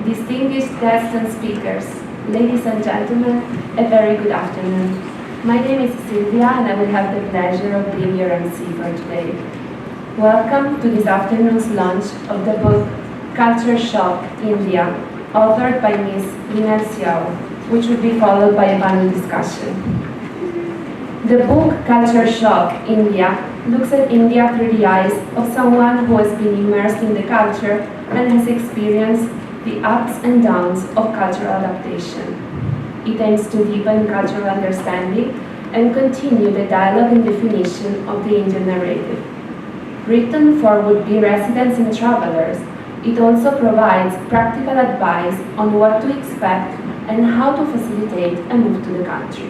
distinguished guests and speakers, ladies and gentlemen, a very good afternoon. My name is Sylvia and I will have the pleasure of being your MC for today. Welcome to this afternoon's launch of the book CultureShock, India, authored by Ms. Lynelle Seow, which will be followed by a panel discussion. The book CultureShock, India, looks at India through the eyes of someone who has been immersed in the culture and has experienced the ups and downs of cultural adaptation. It aims to deepen cultural understanding and continue the dialogue and definition of the Indian narrative. Written for would-be residents and travelers, it also provides practical advice on what to expect and how to facilitate a move to the country.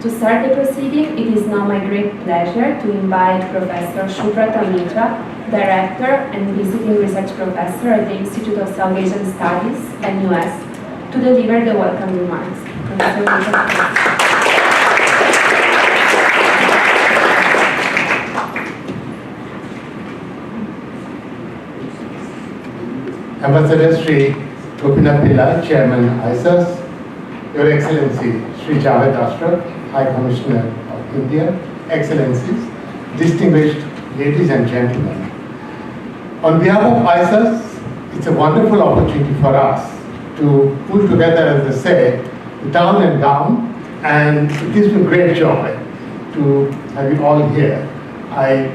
To start the proceeding, it is now my great pleasure to invite Professor Subrata Mitra, Director and Visiting Research Professor at the Institute of South Asian Studies, NUS, to deliver the welcome remarks. Professor Mitra, Ambassador Sri Amitendu, Chairman ISAS, Your Excellency Sri Jawed Ashraf, High Commissioner of India, Excellencies, distinguished ladies and gentlemen. On behalf of ISAS, it's a wonderful opportunity for us to pull together, as they say, the down and down, and it gives me great joy to have you all here. I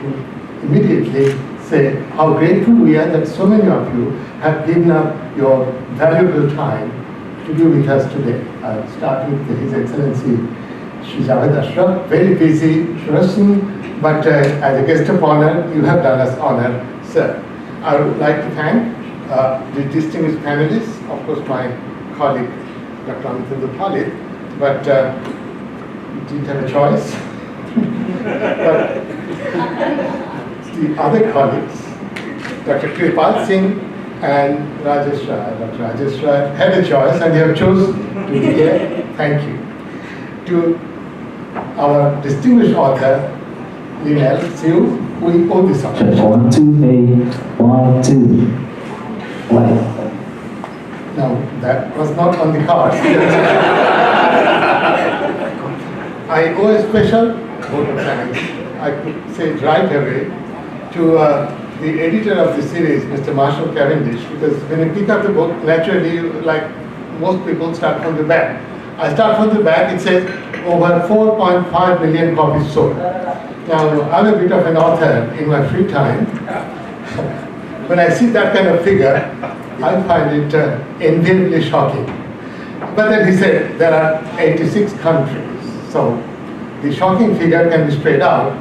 immediately say how grateful we are that so many of you have given up your valuable time to be with us today. I'll start with His Excellency Sri Jawed Ashraf, very busy person, but as a guest of honor, you have done us honor, sir. I would like to thank the distinguished panelists, of course my colleague Dr. Amitendu Palit, but didn't have a choice. But the other colleagues, Dr. Kirpal, Singh and Rajesh, Dr. Rajesh had a choice and they have chosen to be here. Thank you. To our distinguished author, Lynelle Seow, who we owe this honor. 1, 2, 1, 2. Play. No, that was not on the cards. I owe a special vote of thanks, I could say it right away, to the editor of the series, Mr. Marshall Cavendish, because when you pick up the book, naturally, like most people, start from the back. I start from the back, it says over 4.5 million copies sold. Now, I'm a bit of an author in my free time. When I see that kind of figure, I find it enviably shocking. But then he said there are 86 countries, so the shocking figure can be spread out.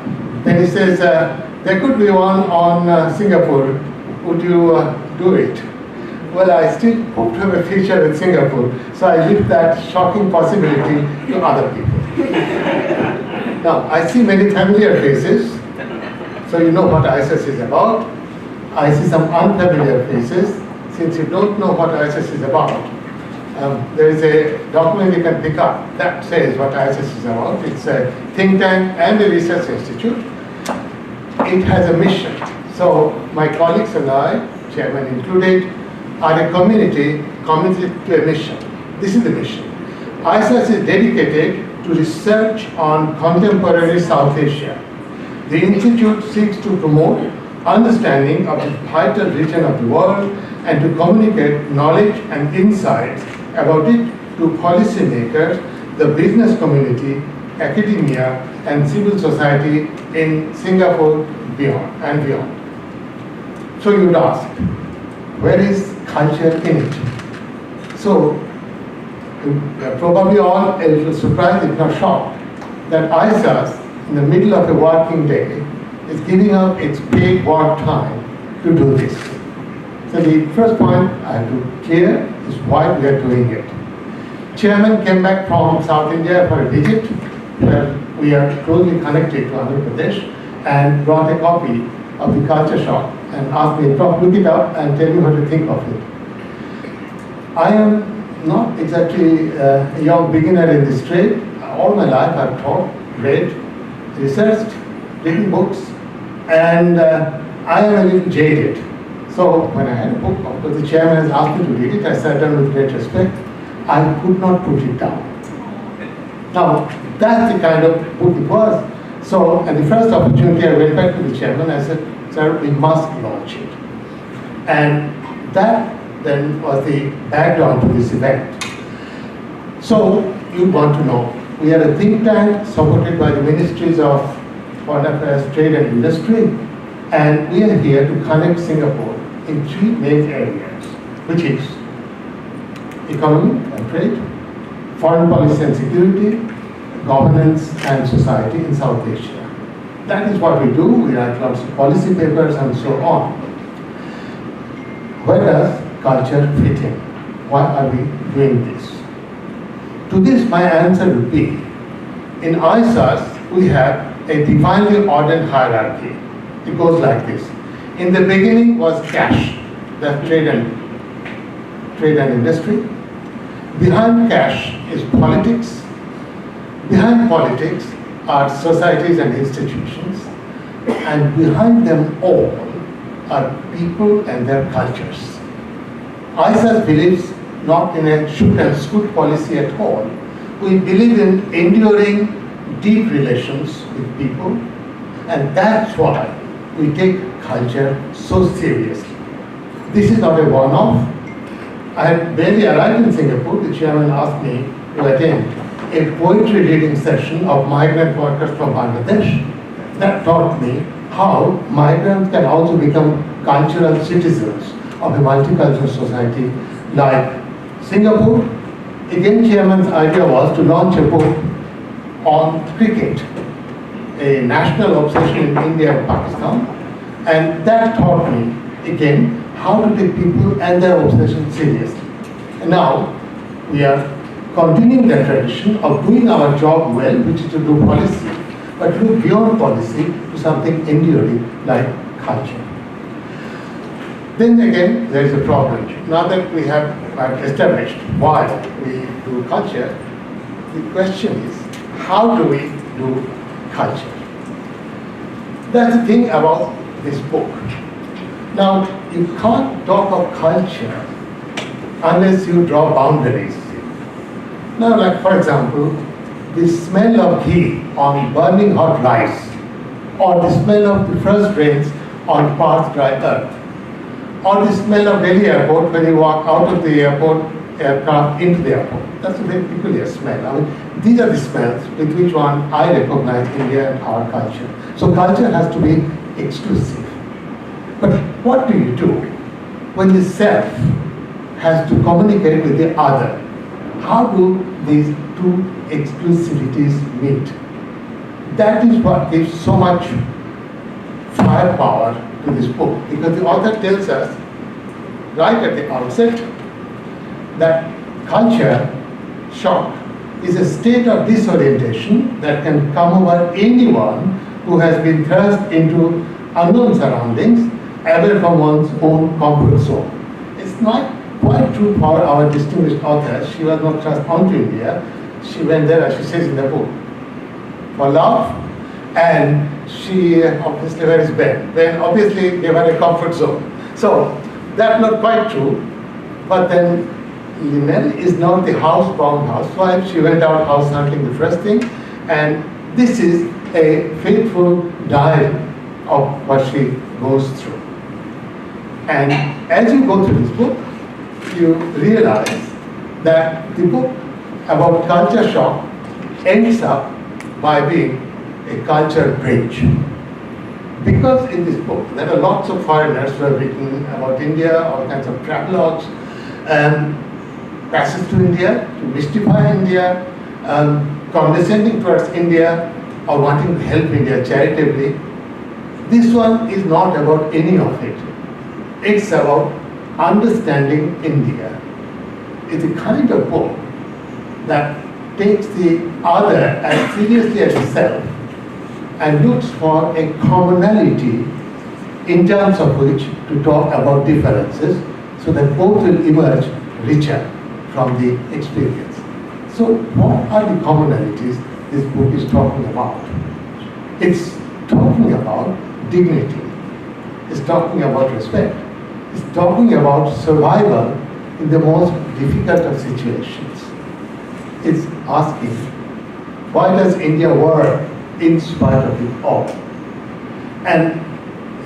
Then he says there could be one on Singapore. Would you do it? Well, I still hope to have a future with Singapore, so I leave that shocking possibility to other people. Now, I see many familiar faces, so you know what ISAS is about. I see some unfamiliar faces. Since you don't know what ISAS is about, there is a document you can pick up that says what ISAS is about. It's a think tank and a research institute. It has a mission. So my colleagues and I, chairman included, are a community committed to a mission. This is the mission. ISAS is dedicated to research on contemporary South Asia. The Institute seeks to promote understanding of the vital region of the world and to communicate knowledge and insights about it to policymakers, the business community, academia, and civil society in Singapore and beyond. So you'd ask, where is culture in it? So you're probably all a little surprised, if not shocked, that ISAS, in the middle of a working day, is giving up its paid work time to do this. So the first point I have to clear is why we are doing it. Chairman came back from South India for a visit, where we are closely connected to Andhra Pradesh, and brought a copy of the CultureShock and asked me, Prof, look it up and tell me what you think of it. I am not exactly a young beginner in this trade. All my life I've taught, read, researched, written books, and I am a little jaded. So when I had a book, of course, the chairman has asked me to read it. I sat down with great respect. I could not put it down. Now, that's the kind of book it was. So at the first opportunity, I went back to the chairman. I said, sir, we must launch it. And that then was the background to this event. So you want to know, we are a think tank supported by the Ministries of Foreign Affairs, Trade and Industry, and we are here to connect Singapore in three main areas, which is economy and trade, foreign policy and security, governance and society in South Asia. That is what we do. We write lots of policy papers and so on. Where does culture fit in? Why are we doing this? To this, my answer would be, in ISAS, we have a divinely ordered hierarchy. It goes like this. In the beginning was cash, that's trade and industry. Behind cash is politics. Behind politics are societies and institutions. And behind them all are people and their cultures. ISAS believes not in a shoot and scoot policy at all. We believe in enduring deep relations with people, and that's why we take culture so seriously. This is not a one-off. I had barely arrived in Singapore. The chairman asked me to attend a poetry reading session of migrant workers from Bangladesh. That taught me how migrants can also become cultural citizens of a multicultural society like Singapore. Again, chairman's idea was to launch a book on cricket, a national obsession in India and Pakistan, and that taught me again how to take people and their obsession seriously. And now we are continuing the tradition of doing our job well, which is to do policy, but look beyond policy to something enduring like culture. Then again, there is a problem. Now that we have established why we do culture, the question is, how do we do culture? That's the thing about this book. Now, you can't talk of culture unless you draw boundaries. Now, like for example, the smell of ghee on burning hot rice, or the smell of the first rains on parched dry earth, or the smell of Delhi airport when you walk out of the aircraft into the airport. That's a very peculiar smell. I mean, these are the smells with which I recognize India and our culture. So culture has to be exclusive. But what do you do when the self has to communicate with the other? How do these two exclusivities meet? That is what gives so much firepower to this book, because the author tells us right at the outset that culture shock is a state of disorientation that can come over anyone who has been thrust into unknown surroundings, away from one's own comfort zone. It's not quite true for our distinguished author. She was not thrust onto India. She went there, as she says in the book, for love, and she obviously, where is Ben? Ben obviously gave her a comfort zone. So that's not quite true. But then Lynelle is now the housebound housewife. She went out house hunting the first thing, and this is a faithful diary of what she goes through. And as you go through this book, you realize that the book about culture shock ends up by being a culture bridge. Because in this book, there are lots of foreigners who have written about India, all kinds of travelogues, passes to India, to mystify India, condescending towards India, or wanting to help India charitably. This one is not about any of it. It's about understanding India. It's a kind of book that takes the other as seriously as itself and looks for a commonality in terms of which to talk about differences, so that both will emerge richer from the experience. So what are the commonalities this book is talking about? It's talking about dignity. It's talking about respect. is talking about survival in the most difficult of situations. It's asking, why does India work in spite of it all? And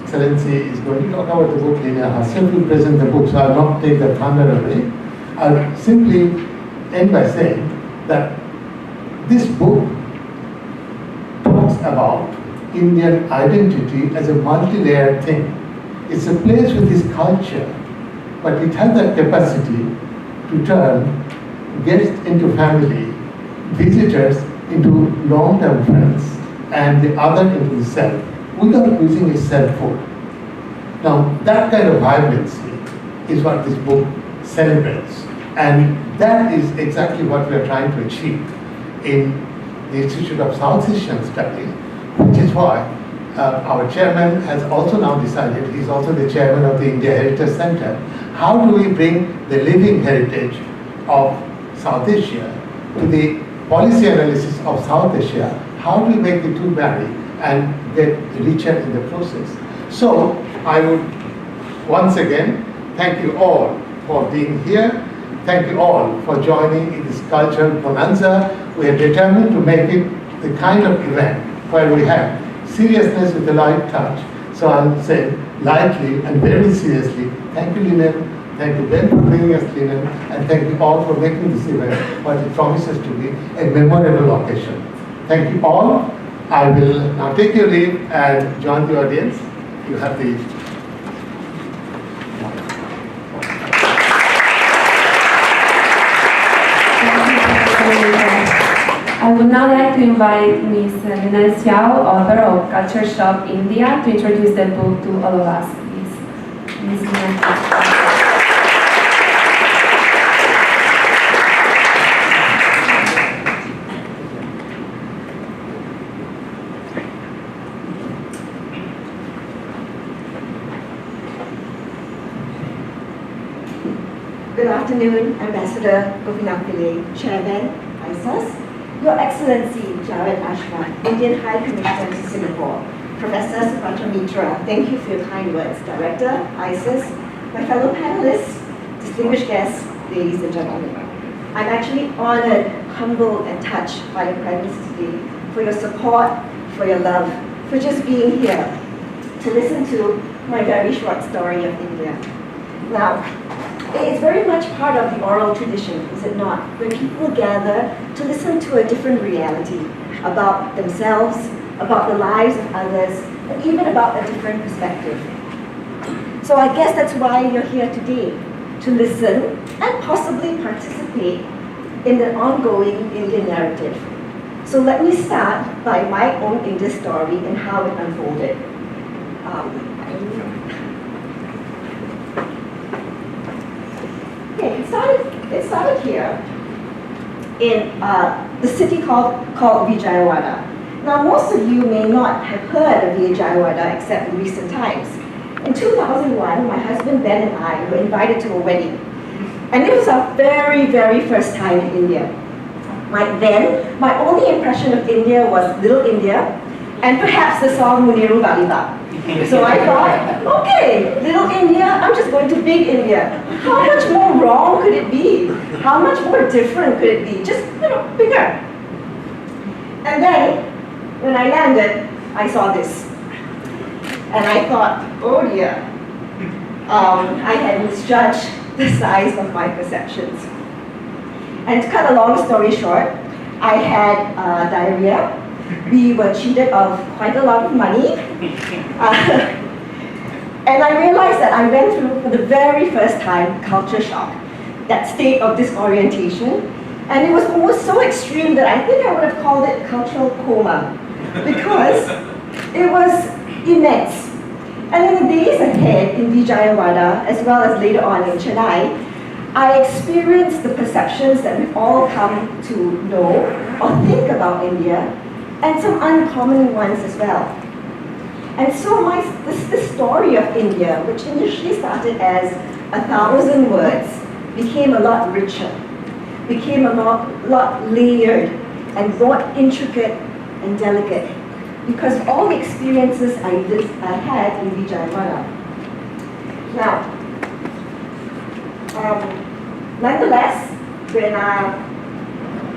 Excellency is going to talk about the book. Lynelle herself will present the book, so I'll not take the thunder away. I'll simply end by saying that this book talks about Indian identity as a multi-layered thing. It's a place with this culture, but it has that capacity to turn guests into family, visitors into long-term friends, and the other into the self, without using a self-hood. Now, that kind of vibrancy is what this book celebrates. And that is exactly what we are trying to achieve in the Institute of South Asian Studies, which is why our chairman has also now decided, he's also the chairman of the India Heritage Center, how do we bring the living heritage of South Asia to the policy analysis of South Asia? How do we make the two marry and get richer in the process? So I would once again thank you all for being here. Thank you all for joining in this cultural bonanza. We are determined to make it the kind of event where we have seriousness with a light touch. So I'll say lightly and very seriously, thank you, Lynelle. Thank you, Ben, for bringing us, Lynelle. And thank you all for making this event what it promises to be a memorable occasion. Thank you all. I will now take your leave and join the audience. You have the I would now like to invite Ms. Lynelle Seow, author of CultureShock India, to introduce the book to all of us, please. Ms. Lynelle Seow. Good afternoon, Ambassador Gopinath Pillai, Chairman, ISAS, Your Excellency Jawed Ashraf, Indian High Commissioner to Singapore, Professor Subrata Mitra, thank you for your kind words, Director, ISAS, my fellow panelists, distinguished guests, ladies and gentlemen. I'm actually honored, humbled, and touched by your presence today, for your support, for your love, for just being here to listen to my very short story of India. Now, it's very much part of the oral tradition, is it not? Where people gather to listen to a different reality about themselves, about the lives of others, and even about a different perspective. So I guess that's why you're here today, to listen and possibly participate in the ongoing Indian narrative. So let me start by my own India story and how it unfolded. Okay, it started here in the city called Vijayawada. Now, most of you may not have heard of Vijayawada except in recent times. In 2001, my husband Ben and I were invited to a wedding. And it was our very, very first time in India. Then, my only impression of India was Little India and perhaps the song Muniru Balita. So I thought, okay, Little India, I'm just going to Big India. How much more wrong could it be? How much more different could it be? Just, bigger. And then, when I landed, I saw this. And I thought, oh dear, I had misjudged the size of my perceptions. And to cut a long story short, I had diarrhea. We were cheated of quite a lot of money. And I realized that I went through, for the very first time, culture shock, that state of disorientation. And it was almost so extreme that I think I would have called it cultural coma, because it was immense. And in the days ahead in Vijayawada, as well as later on in Chennai, I experienced the perceptions that we've all come to know or think about India, and some uncommon ones as well. And so this story of India, which initially started as 1,000 words, became a lot richer, became a lot layered, and more intricate and delicate, because of all the experiences I had in Vijayawada. Now, Nonetheless, when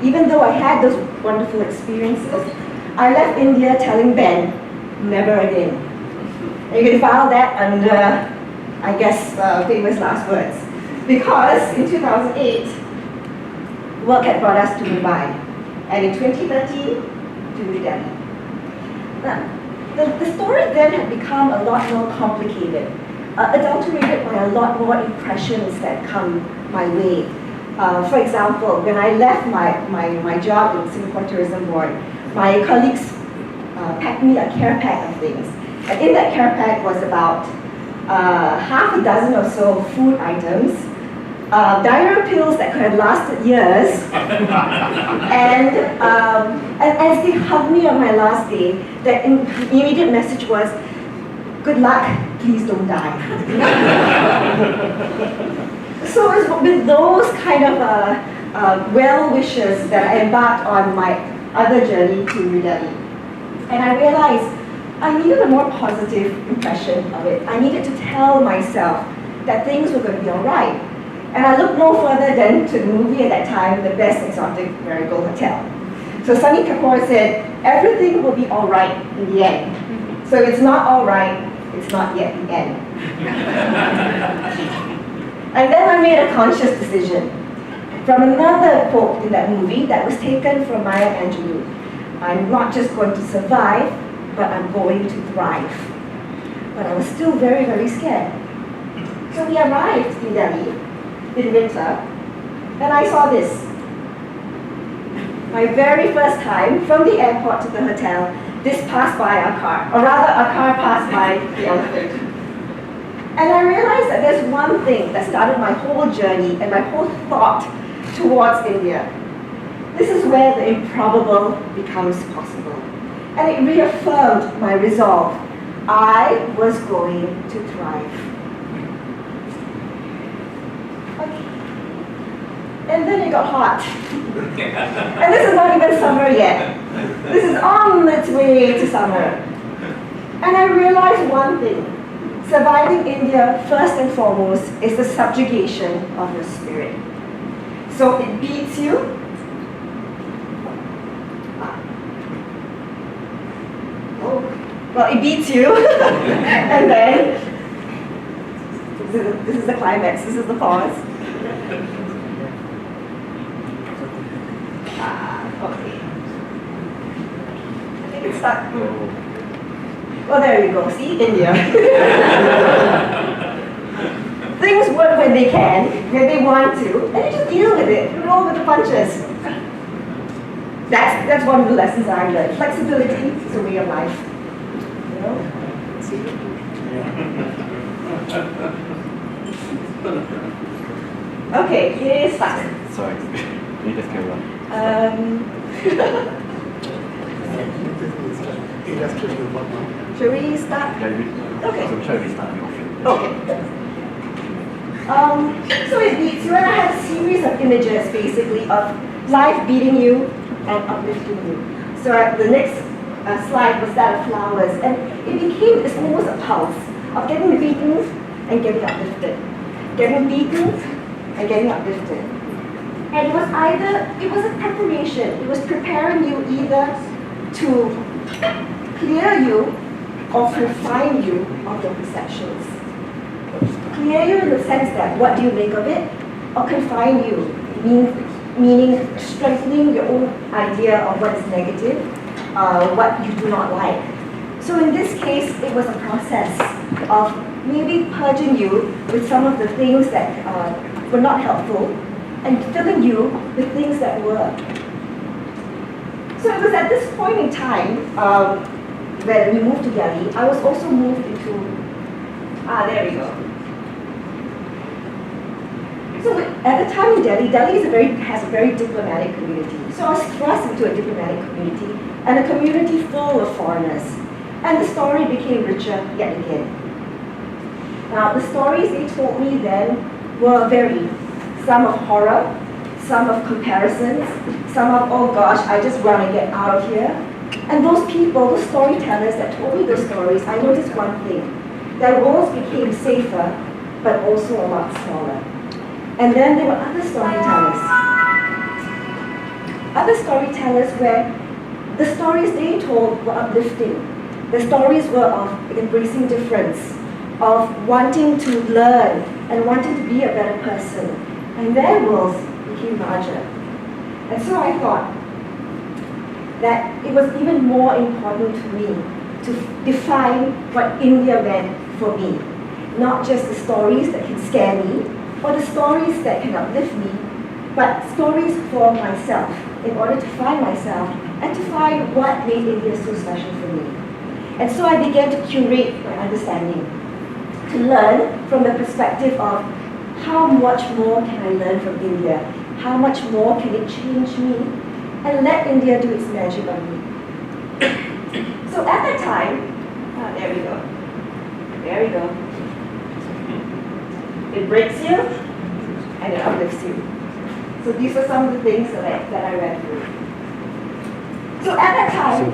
even though I had those wonderful experiences, I left India telling Ben, never again. And you can file that under, I guess, famous last words. Because in 2008, work had brought us to Mumbai, and in 2013, to New Delhi. Now, the story then had become a lot more complicated, adulterated by a lot more impressions that come my way. For example, when I left my job in Singapore Tourism Board, my colleagues packed me a care pack of things. And in that care pack was about half a dozen or so food items, diarrhea pills that could have lasted years, and as they hugged me on my last day, the immediate message was, good luck, please don't die. So it's with those kind of well wishes that I embarked on my other journey to New Delhi. And I realized I needed a more positive impression of it. I needed to tell myself that things were going to be all right. And I looked no further than to the movie at that time, The Best Exotic Marigold Hotel. So Sunny Kapoor said, everything will be all right in the end. So if it's not all right, it's not yet the end. And then I made a conscious decision from another quote in that movie that was taken from Maya Angelou. I'm not just going to survive, but I'm going to thrive. But I was still very, very scared. So we arrived in Delhi in winter, and I saw this. My very first time from the airport to the hotel, this passed by a car, or rather a car passed by the elephant. And I realized that there's one thing that started my whole journey and my whole thought towards India. This is where the improbable becomes possible. And it reaffirmed my resolve. I was going to thrive. Okay. And then it got hot. And this is not even summer yet. This is on its way to summer. And I realized one thing. Surviving India, first and foremost, is the subjugation of your spirit. So it beats you. Oh, well, it beats you. And then, this is the climax, this is the pause. Okay. I think it's stuck. Well, there you go. See, India. Things work when they can, when they want to, and you just deal with it. You roll with the punches. That's one of the lessons I learned. Flexibility is a way of life. You know? Okay, it is stuck. Sorry, you just carry on. Should we start? Okay. So shall we start off? Okay. So it beats you, and I had a series of images, basically, of life beating you and uplifting you. So the next slide was that of flowers, and it became this almost a pulse of getting beaten and getting uplifted. Getting beaten and getting uplifted. And it was a preparation. It was preparing you either to clear you or confine you of your perceptions. Clear you in the sense that what do you make of it, or confine you, meaning strengthening your own idea of what is negative, what you do not like. So in this case, it was a process of maybe purging you with some of the things that were not helpful, and filling you with things that were. So it was at this point in time, when we moved to Delhi, I was also moved into, there we go. So at the time in Delhi has a very diplomatic community. So I was thrust into a diplomatic community, and a community full of foreigners. And the story became richer yet again. Now the stories they told me then were varied. Some of horror, some of comparisons, some of, oh gosh, I just want to get out of here. And those people, those storytellers that told me those stories, I noticed one thing. Their roles became safer, but also a lot smaller. And then there were other storytellers. Other storytellers where the stories they told were uplifting. The stories were of embracing difference, of wanting to learn and wanting to be a better person. And their worlds became larger. And so I thought that it was even more important to me to define what India meant for me. Not just the stories that can scare me, or the stories that can uplift me, but stories for myself, in order to find myself and to find what made India so special for me. And so I began to curate my understanding, to learn from the perspective of how much more can I learn from India, how much more can it change me, and let India do its magic on me. So at that time, there we go. There we go. It breaks you and it uplifts you. So these are some of the things that I read through. So at that time,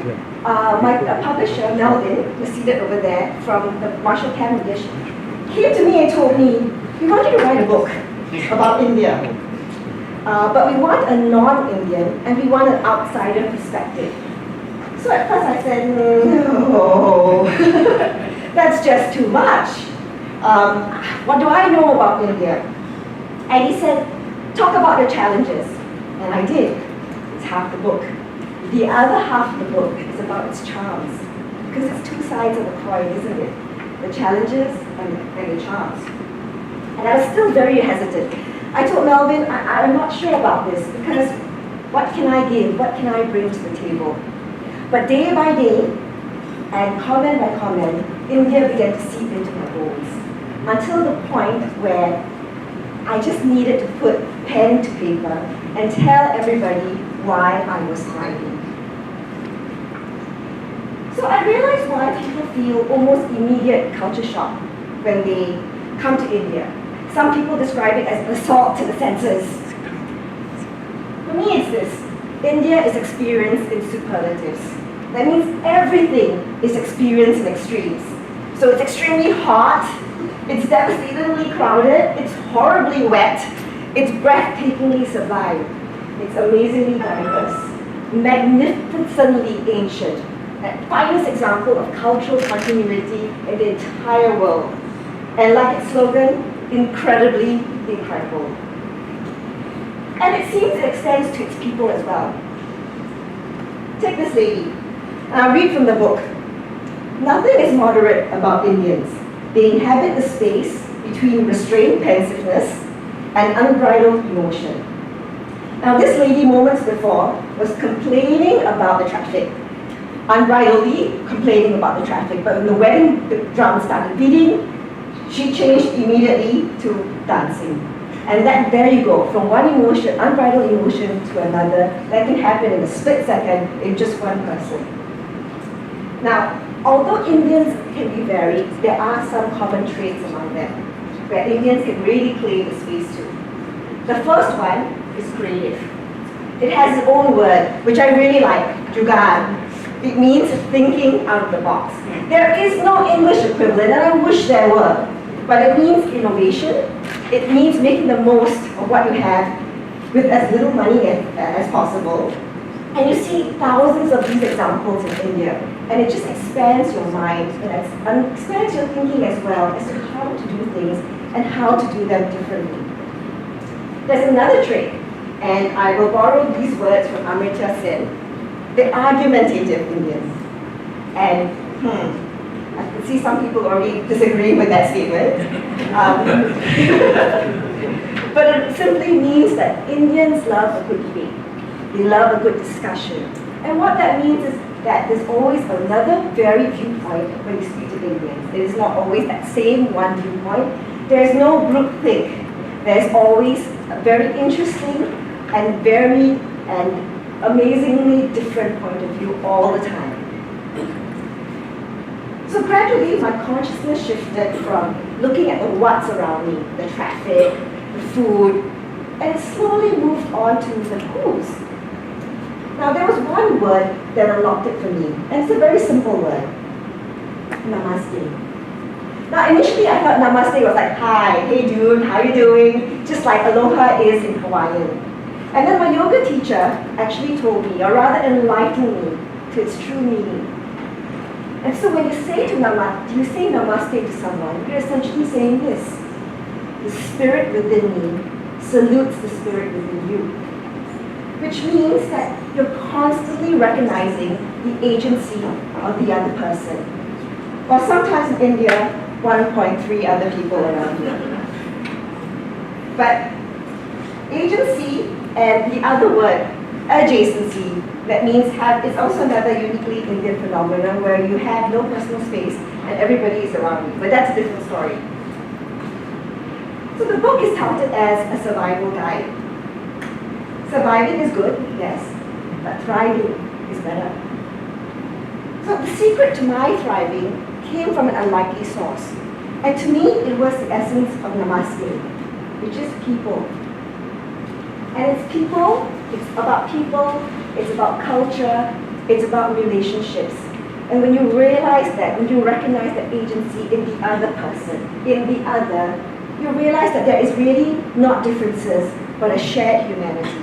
my publisher, Melvin, was seated over there from the Marshall Cavendish, came to me and told me, we want you to write a book about India. But we want a non-Indian and we want an outsider perspective. So at first I said, no, that's just too much. What do I know about India? And he said, talk about the challenges. And I did. It's half the book. The other half of the book is about its charms. Because it's two sides of the coin, isn't it? The challenges and the charms. And I was still very hesitant. I told Melvin, I'm not sure about this because what can I give? What can I bring to the table? But day by day, and comment by comment, India began to seep into my bones. Until the point where I just needed to put pen to paper and tell everybody why I was writing. So I realized why people feel almost immediate culture shock when they come to India. Some people describe it as an assault to the senses. For me, it's this. India is experienced in superlatives. That means everything is experienced in extremes. So it's extremely hot, it's devastatingly crowded, it's horribly wet, it's breathtakingly sublime, it's amazingly diverse, magnificently ancient, the finest example of cultural continuity in the entire world. And like its slogan, incredibly incredible. And it seems it extends to its people as well. Take this lady. I'll read from the book. Nothing is moderate about Indians. They inhabit the space between restrained pensiveness and unbridled emotion. Now this lady moments before was complaining about the traffic. Unbridledly complaining about the traffic, but when the wedding drum started beating, she changed immediately to dancing. And that, there you go, from one emotion, unbridled emotion to another, that can happen in a split second in just one person. Now, although Indians can be varied, there are some common traits among them, where Indians can really claim the space too. The first one is creative. It has its own word, which I really like, jugaad. It means thinking out of the box. There is no English equivalent, and I wish there were. But it means innovation. It means making the most of what you have with as little money as possible. And you see thousands of these examples in India. And it just expands your mind and expands your thinking as well as to how to do things and how to do them differently. There's another trait, and I will borrow these words from Mitra, the argumentative Indians. And I can see some people already disagreeing with that statement. But it simply means that Indians love a good debate. They love a good discussion. And what that means is that there's always another very viewpoint when you speak to Indians. It is not always that same one viewpoint. There's no groupthink. There's always a very interesting and very amazingly different point of view all the time. So gradually, my consciousness shifted from looking at the what's around me, the traffic, the food, and it slowly moved on to the who's. Now, there was one word that unlocked it for me, and it's a very simple word, namaste. Now, initially, I thought namaste was like, hi, hey dude, how you doing? just like aloha is in Hawaiian. And then my yoga teacher actually told me, or rather enlightened me to its true meaning. And so when you say namaste to someone, you're essentially saying this: the spirit within me salutes the spirit within you. Which means that you're constantly recognizing the agency of the other person. Or sometimes in India, 1.3 other people around you. But agency and the other word, adjacency, that means is also another uniquely Indian phenomenon where you have no personal space and everybody is around you. But that's a different story. So the book is touted as a survival guide. Surviving is good, yes, but thriving is better. So the secret to my thriving came from an unlikely source. And to me, it was the essence of Namaste, which is people. And it's about culture, it's about relationships. And when you realize that, when you recognize that agency in the other person, in the other, you realize that there is really not differences, but a shared humanity.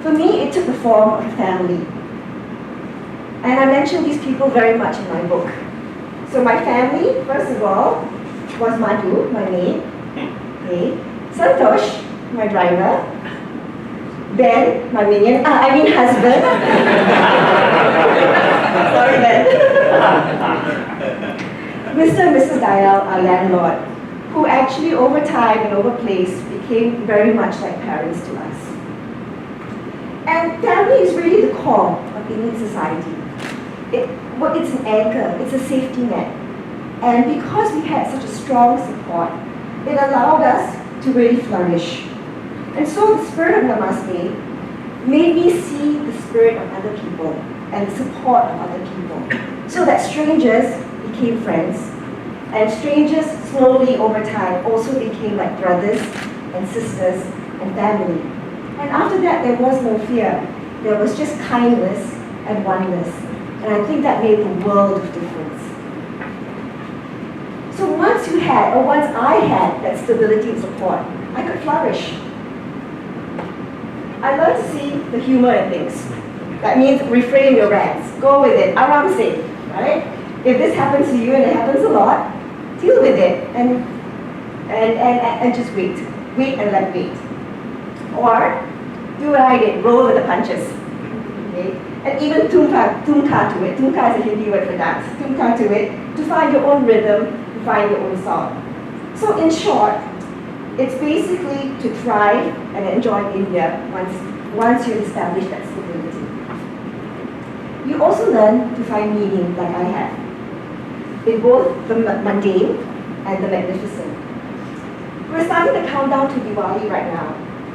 For me, it took the form of a family. And I mention these people very much in my book. So my family, first of all, was Madhu, my maid, okay. Santosh, my driver, Ben, my husband. Sorry, Ben. Mr. and Mrs. Dayal, our landlord, who actually over time and over place became very much like parents to us. And family is really the core of Indian society. It's an anchor, it's a safety net. And because we had such a strong support, it allowed us to really flourish. And so the spirit of Namaste made me see the spirit of other people and the support of other people. So that strangers became friends, and strangers slowly over time also became like brothers and sisters and family. And after that, there was no fear. There was just kindness and oneness. And I think that made the world of difference. So once I had that stability and support, I could flourish. I learned to see the humor in things. That means reframe your rants. Go with it. Aram se, right? If this happens to you, and it happens a lot, deal with it and just wait. Wait and let wait. Or do what I did, roll with the punches. Okay? And even tumka to it. Tumka is a Hindi word for dance. Tumka to it, to find your own rhythm, to find your own song. So in short, it's basically to thrive and enjoy India once you establish that stability. You also learn to find meaning like I have, in both the mundane and the magnificent. We're starting the countdown to Diwali right now.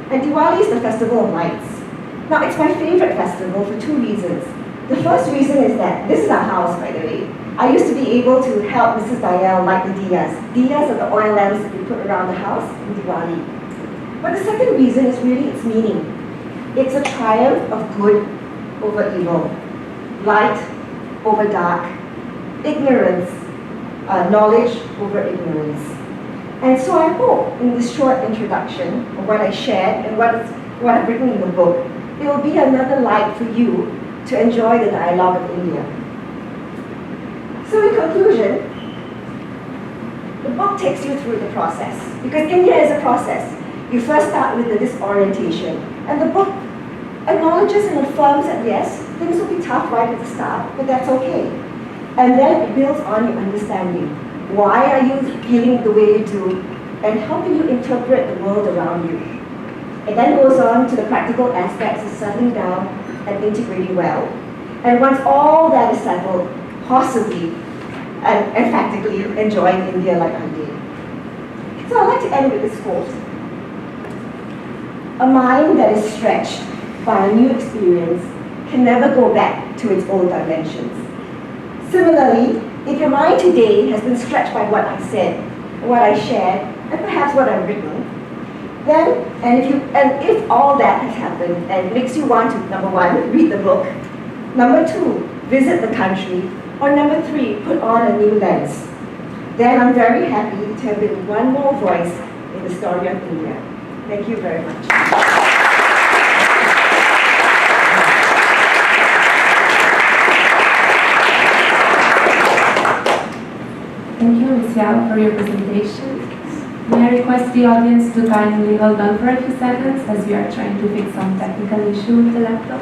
And Diwali is the festival of lights. Now, it's my favorite festival for two reasons. The first reason is that, this is our house, by the way. I used to be able to help Mrs. Dayal light the diyas. Diyas are the oil lamps that we put around the house in Diwali. But the second reason is really its meaning. It's a triumph of good over evil, light over dark, ignorance, knowledge over ignorance. And so I hope in this short introduction of what I shared and what I've written in the book, it will be another light for you to enjoy the dialogue of India. So in conclusion, the book takes you through the process, because India is a process. You first start with the disorientation, and the book acknowledges and affirms that yes, things will be tough right at the start, but that's okay. And then it builds on your understanding. Why are you feeling the way you do, and helping you interpret the world around you. It then goes on to the practical aspects of settling down and integrating well. And once all that is settled, possibly and practically enjoying India like I did. So I'd like to end with this quote. A mind that is stretched by a new experience can never go back to its old dimensions. Similarly, if your mind today has been stretched by what I said, what I shared, and perhaps what I've written, then, and if all that has happened and makes you want to, number one, read the book, number two, visit the country, or number three, put on a new lens, then I'm very happy to have been one more voice in the story of India. Thank you very much. Thank you, Ms. Seow, for your presentation. May I request the audience to kindly hold on for a few seconds as we are trying to fix some technical issue with the laptop.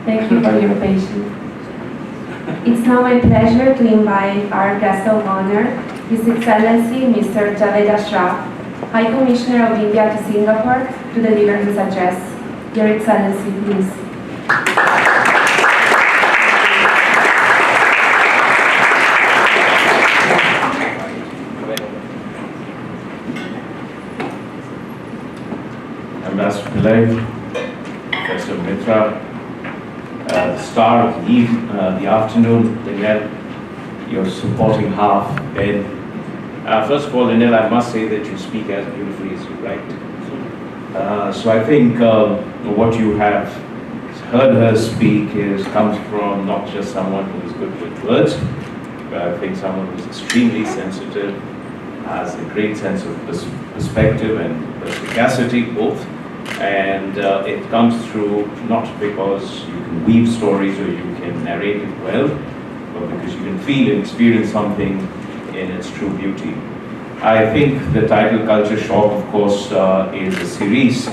Thank you for your patience. It's now my pleasure to invite our guest of honor, His Excellency Mr. Jawed Ashraf, High Commissioner of India to Singapore, to deliver his address. Your Excellency, please. Ambassador Palit, Professor Mitra, the star of the afternoon, Lynelle, your supporting half, Ben. First of all, Lynelle, I must say that you speak as beautifully as you write. So I think what you have heard her speak comes from not just someone who is good with words, but I think someone who is extremely sensitive, has a great sense of perspective and perspicacity, both. And it comes through not because you can weave stories or you can narrate it well, but because you can feel and experience something in its true beauty. I think the title CultureShock, of course, is a series,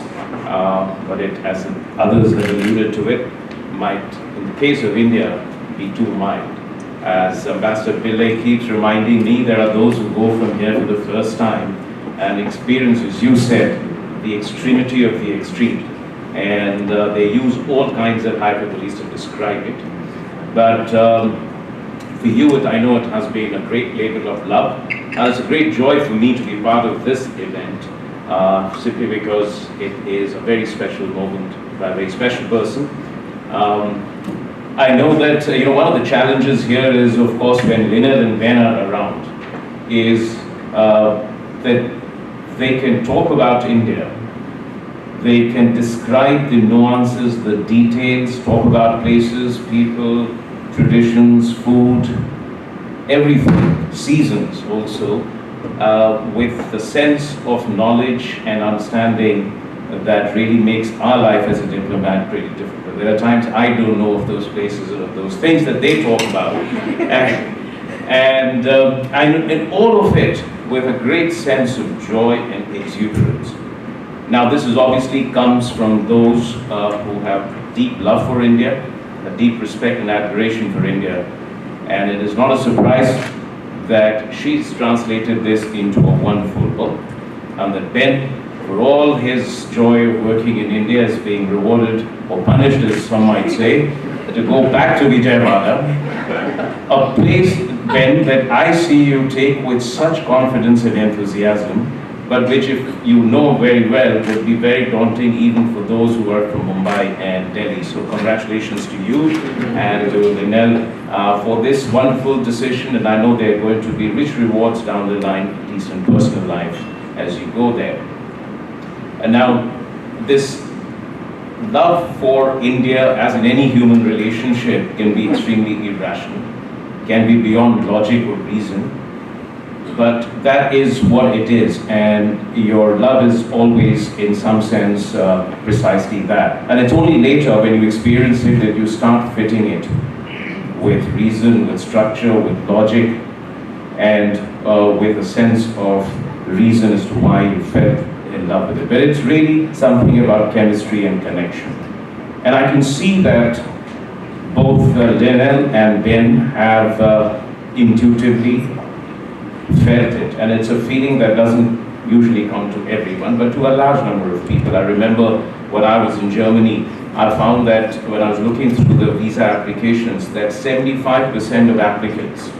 but it, as others have alluded to it, might, in the case of India, be too mild. As Ambassador Pillai keeps reminding me, there are those who go from here for the first time and experience, as you said, the extremity of the extreme. And they use all kinds of hyperboles to describe it. But for you, I know it has been a great labor of love. And it's a great joy for me to be part of this event, simply because it is a very special moment by a very special person. I know that one of the challenges here is, of course, when Lynelle and Ben are around, is that they can talk about India. They can describe the nuances, the details, talk about places, people, traditions, food, everything, seasons also, with the sense of knowledge and understanding that really makes our life as a diplomat pretty difficult. There are times I don't know of those places or of those things that they talk about. and all of it with a great sense of joy and exuberance. Now, this is obviously comes from those who have deep love for India, a deep respect and admiration for India. And it is not a surprise that she's translated this into a wonderful book. And that Ben, for all his joy of working in India, is being rewarded or punished, as some might say, to go back to Vijayawada, a place, Ben, that I see you take with such confidence and enthusiasm, but which, if you know very well, would be very daunting even for those who are from Mumbai and Delhi. So congratulations to you and to Lynelle for this wonderful decision, and I know there are going to be rich rewards down the line, at least in personal life, as you go there. And now, this love for India, as in any human relationship, can be extremely irrational, can be beyond logic or reason, but that is what it is, and your love is always, in some sense, precisely that. And it's only later, when you experience it, that you start fitting it with reason, with structure, with logic, and with a sense of reason as to why you fell in love with it. But it's really something about chemistry and connection. And I can see that both Lynelle and Ben have intuitively felt it. And it's a feeling that doesn't usually come to everyone, but to a large number of people. I remember when I was in Germany, I found that when I was looking through the visa applications, that 75% of applicants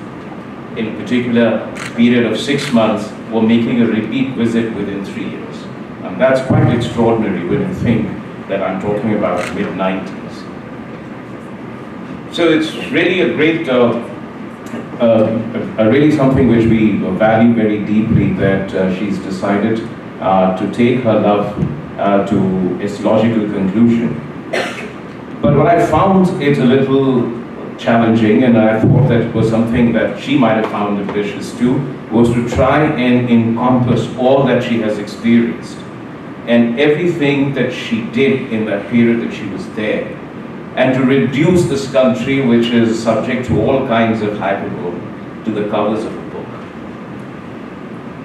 in a particular period of 6 months were making a repeat visit within 3 years. And that's quite extraordinary when you think that I'm talking about mid-90s. So it's really a great, really something which we value very deeply, that she's decided to take her love to its logical conclusion. But what I found it a little challenging, and I thought that it was something that she might have found ambitious too, was to try and encompass all that she has experienced and everything that she did in that period that she was there, and to reduce this country, which is subject to all kinds of hyperbole, to the covers of a book.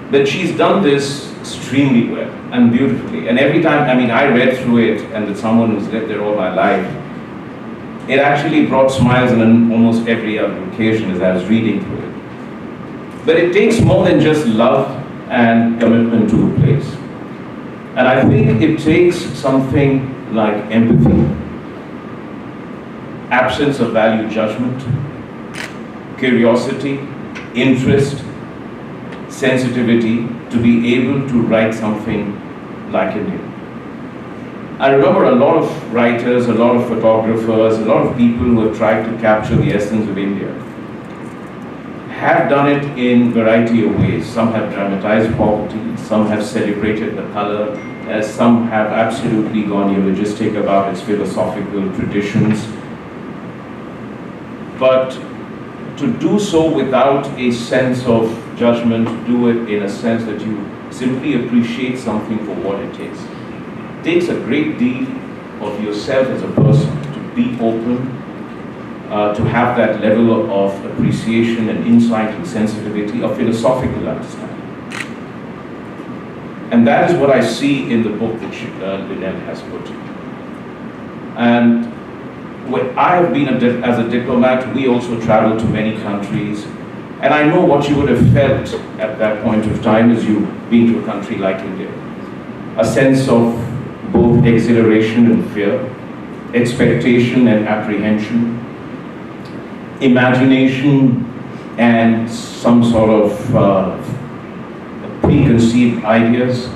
But she's done this extremely well and beautifully. And every time, I read through it, and that someone who's lived there all my life, it actually brought smiles on almost every other occasion as I was reading through it. But it takes more than just love and commitment to a place. And I think it takes something like empathy, absence of value judgment, curiosity, interest, sensitivity to be able to write something like India. I remember a lot of writers, a lot of photographers, a lot of people who have tried to capture the essence of India have done it in a variety of ways. Some have dramatized poverty, some have celebrated the color, some have absolutely gone eulogistic about its philosophical traditions. But to do so without a sense of judgment, do it in a sense that you simply appreciate something for what it is. It takes a great deal of yourself as a person to be open, to have that level of appreciation and insight and sensitivity, of philosophical understanding. And that is what I see in the book that Lynelle has put. And when I have been as a diplomat, we also travel to many countries, and I know what you would have felt at that point of time as you been to a country like India. A sense of both exhilaration and fear, expectation and apprehension, imagination and some sort of preconceived ideas,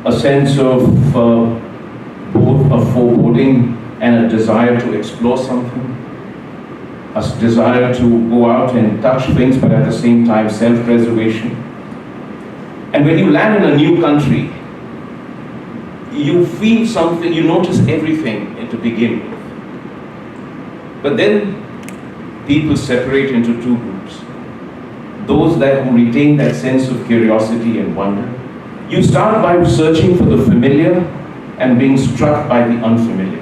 a sense of both a foreboding and a desire to explore something, a desire to go out and touch things, but at the same time self-preservation. And when you land in a new country, you feel something, you notice everything to begin with. But then people separate into two groups. Those who retain that sense of curiosity and wonder. You start by searching for the familiar and being struck by the unfamiliar.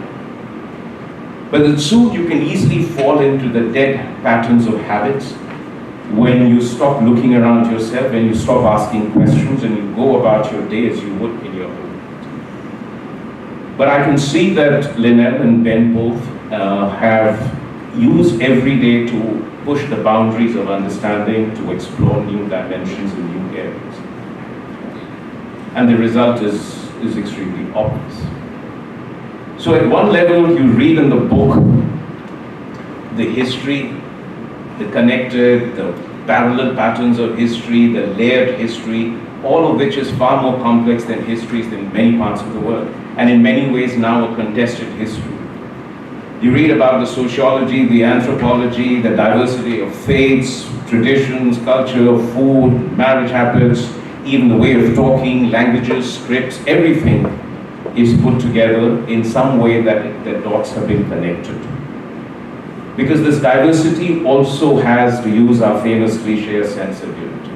But soon you can easily fall into the dead patterns of habits when you stop looking around yourself, when you stop asking questions and you go about your day as you would in your home. But I can see that Lynelle and Ben both have used every day to push the boundaries of understanding, to explore new dimensions and new areas. And the result is extremely obvious. So at one level, you read in the book the history, the connected, the parallel patterns of history, the layered history, all of which is far more complex than histories in many parts of the world, and in many ways now a contested history. You read about the sociology, the anthropology, the diversity of faiths, traditions, culture, food, marriage habits, even the way of talking, languages, scripts, everything is put together in some way that the dots have been connected. Because this diversity also has, to use our famous cliche, a sense of unity.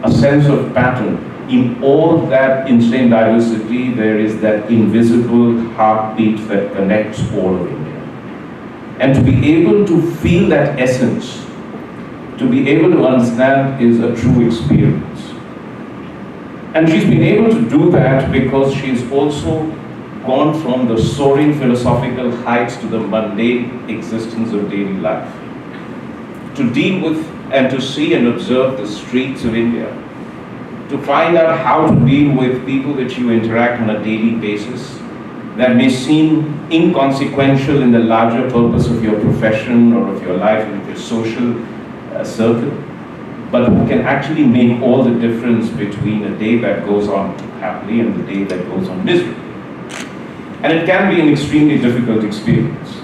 A sense of pattern. In all that insane diversity, there is that invisible heartbeat that connects all of India. And to be able to feel that essence, to be able to understand, is a true experience. And she's been able to do that because she's also gone from the soaring philosophical heights to the mundane existence of daily life. To deal with and to see and observe the streets of India, to find out how to deal with people that you interact on a daily basis that may seem inconsequential in the larger purpose of your profession or of your life and your social circle, but who can actually make all the difference between a day that goes on happily and the day that goes on miserably. And it can be an extremely difficult experience.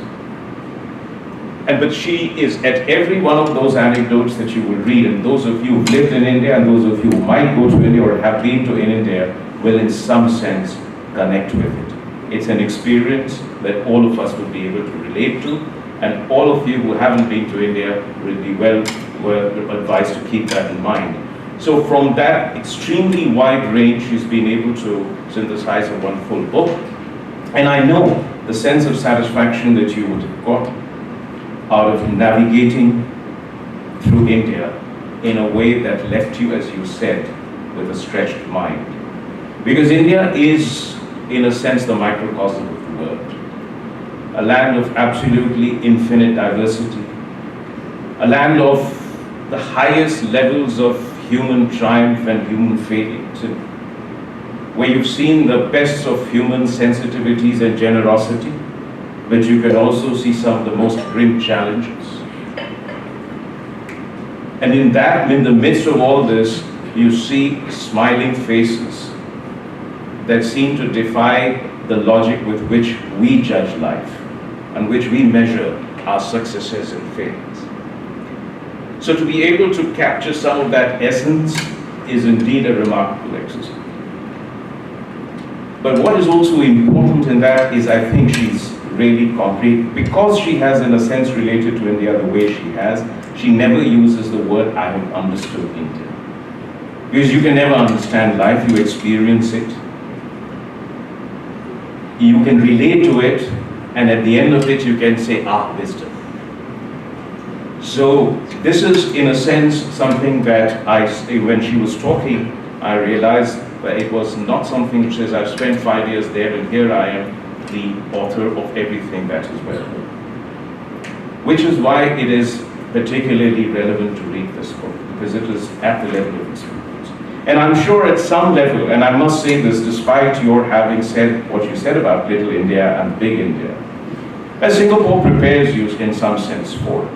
But she is at every one of those anecdotes that you will read, and those of you who've lived in India and those of you who might go to India or have been to in India will in some sense connect with it. It's an experience that all of us will be able to relate to, and all of you who haven't been to India will be well advised to keep that in mind. So from that extremely wide range, she's been able to synthesize a one full book. And I know the sense of satisfaction that you would have got out of navigating through India in a way that left you, as you said, with a stretched mind. Because India is, in a sense, the microcosm of the world. A land of absolutely infinite diversity. A land of the highest levels of human triumph and human failings, where you've seen the best of human sensitivities and generosity, but you can also see some of the most grim challenges. And in the midst of all this, you see smiling faces that seem to defy the logic with which we judge life and which we measure our successes and failings. So to be able to capture some of that essence is indeed a remarkable exercise. But what is also important in that is I think she's really concrete. Because she has in a sense related to India the way she has, she never uses the word "I have understood India." Because you can never understand life, you experience it. You can relate to it, and at the end of it you can say, wisdom. So this is in a sense something that when she was talking, I realized that it was not something which says I've spent 5 years there and here I am the author of everything that is well. Which is why it is particularly relevant to read this book, because it is at the level of experience. And I'm sure at some level, and I must say this despite your having said what you said about Little India and Big India, as Singapore prepares you in some sense for it.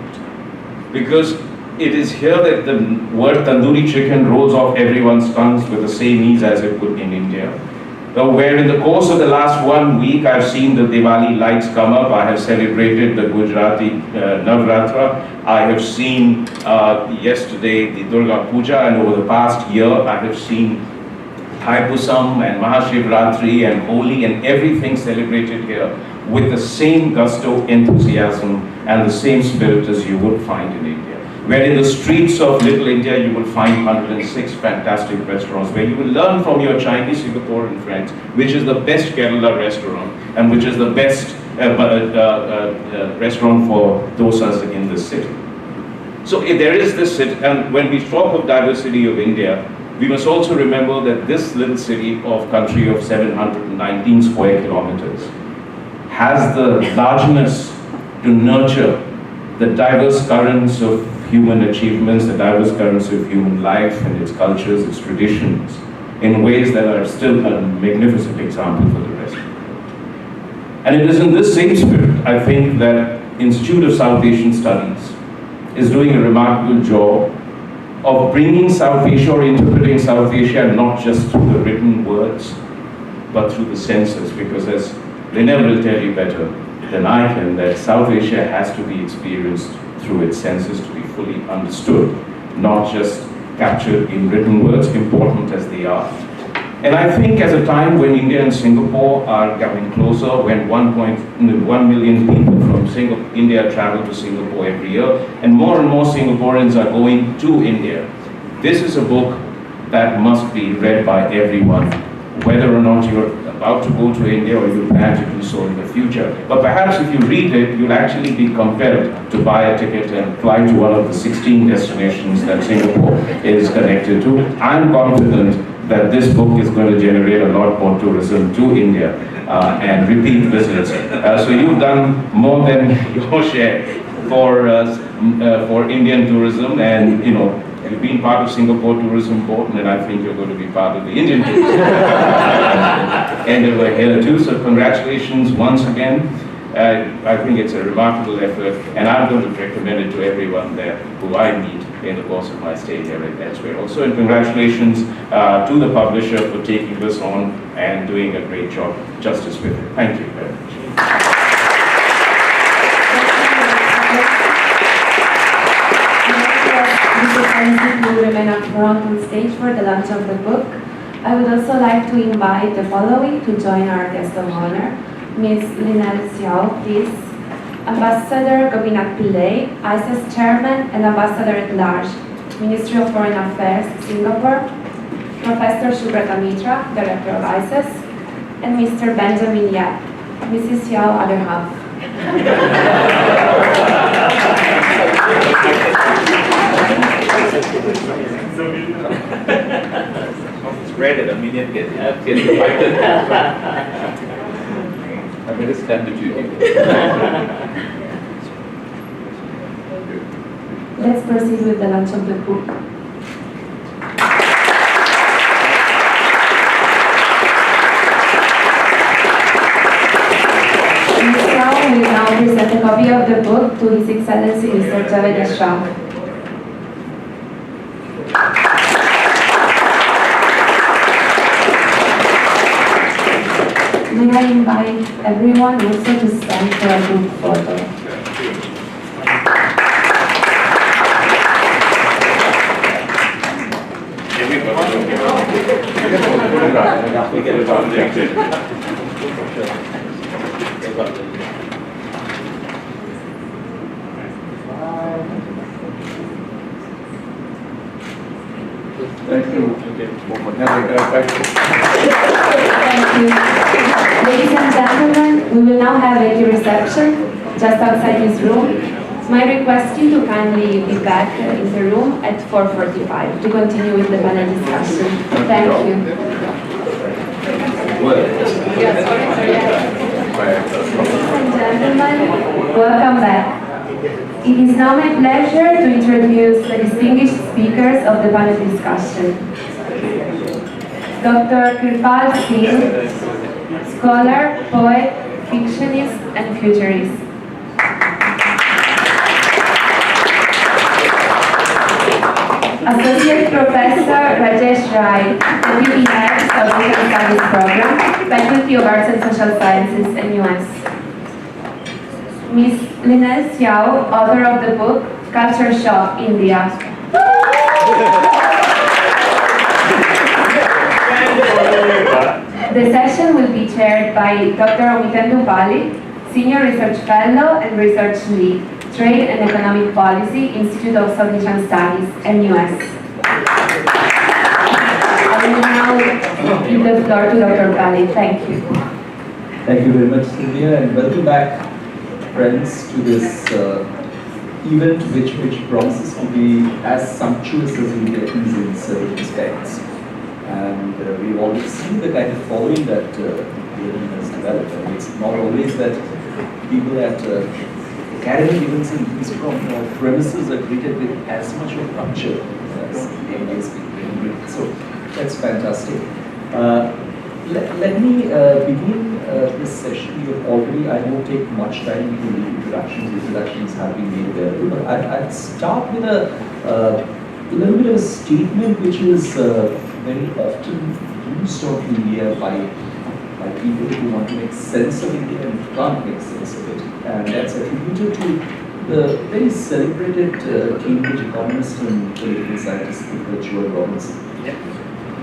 Because it is here that the word tandoori chicken rolls off everyone's tongues with the same ease as it would in India. Where in the course of the last 1 week, I've seen the Diwali lights come up. I have celebrated the Gujarati Navratra. I have seen yesterday the Durga Puja, and over the past year, I have seen Thaipusam and Mahashivratri and Holi and everything celebrated here with the same gusto, enthusiasm, and the same spirit as you would find in India. Where in the streets of Little India, you will find 106 fantastic restaurants where you will learn from your Chinese Singaporean friends which is the best Kerala restaurant and which is the best restaurant for dosas in the city. So if there is this city, and when we talk of diversity of India, we must also remember that this little city of country of 719 square kilometers has the largeness to nurture the diverse currents of human achievements, the diverse currents of human life and its cultures, its traditions, in ways that are still a magnificent example for the rest. And it is in this same spirit, I think, that Institute of South Asian Studies is doing a remarkable job of bringing South Asia or interpreting South Asia not just through the written words, but through the senses, because as Lynelle will tell you better than I can, that South Asia has to be experienced through its senses to be fully understood, not just captured in written words, important as they are. And I think at a time when India and Singapore are coming closer, when 1 million people from India travel to Singapore every year, and more Singaporeans are going to India, this is a book that must be read by everyone, whether or not you're about to go to India or you plan to do so in the future. But perhaps if you read it, you'll actually be compelled to buy a ticket and fly to one of the 16 destinations that Singapore is connected to. I'm confident that this book is going to generate a lot more tourism to India and repeat visits. So you've done more than your share for Indian tourism, and you've been part of Singapore Tourism Board, and I think you're going to be part of the Indian tourism endeavor here too. So congratulations once again. I think it's a remarkable effort, and I'm going to recommend it to everyone there who I meet in the course of my stay here at elsewhere also. And congratulations to the publisher for taking this on and doing a great job justice with it. Thank you very much. and Singh will remain up front on stage for the launch of the book. I would also like to invite the following to join our guest of honor. Ms. Lynelle Seow, please. Ambassador Gopinath Pillai, ISAS Chairman and Ambassador at Large, Ministry of Foreign Affairs, Singapore. Professor Subrata Mitra, Director of ISAS, and Mr. Benjamin Yap, Mrs. Seow, other half. It's great that a million get invited. I better stand the duty. Let's proceed with the launch of the book. We will now present a copy of the book to His Excellency Mr. Jawed Ashraf. May I invite everyone also to stand for a group photo. Thank you. Thank you. Ladies and gentlemen, we will now have a reception just outside this room. May I request you to kindly be back in the room at 4:45 to continue with the panel discussion. Thank you. Ladies and gentlemen, welcome back. It is now my pleasure to introduce the distinguished speakers of the panel discussion. Dr. Kirpal Singh, scholar, poet, fictionist, and futurist. Associate Professor Rajesh, Deputy Head of the Social Studies Program, Faculty of Arts and Social Sciences, NUS. Ms. Lynelle Seow, author of the book CultureShock, India. The session will be chaired by Dr. Amitendu Palit, Senior Research Fellow and Research Lead, Trade and Economic Policy, Institute of South Asian Studies, NUS. I will now give the floor to Dr. Palit. Thank you. Thank you very much, Sylvia, and welcome back, friends, to this event which promises to be as sumptuous as India is in certain respects. And we've already seen the kind of following that the event has developed. And it's not always that people at academic events and these premises are treated with as much of culture as India is being treated. So that's fantastic. Let me begin this session. You have already, I won't take much time to the introductions. Introductions have been made available, but I'd start with a little bit of a statement which is very often used of India by people who want to make sense of India and can't make sense of it. And that's attributed to the very celebrated Cambridge economist and political scientist, Mr Jawed,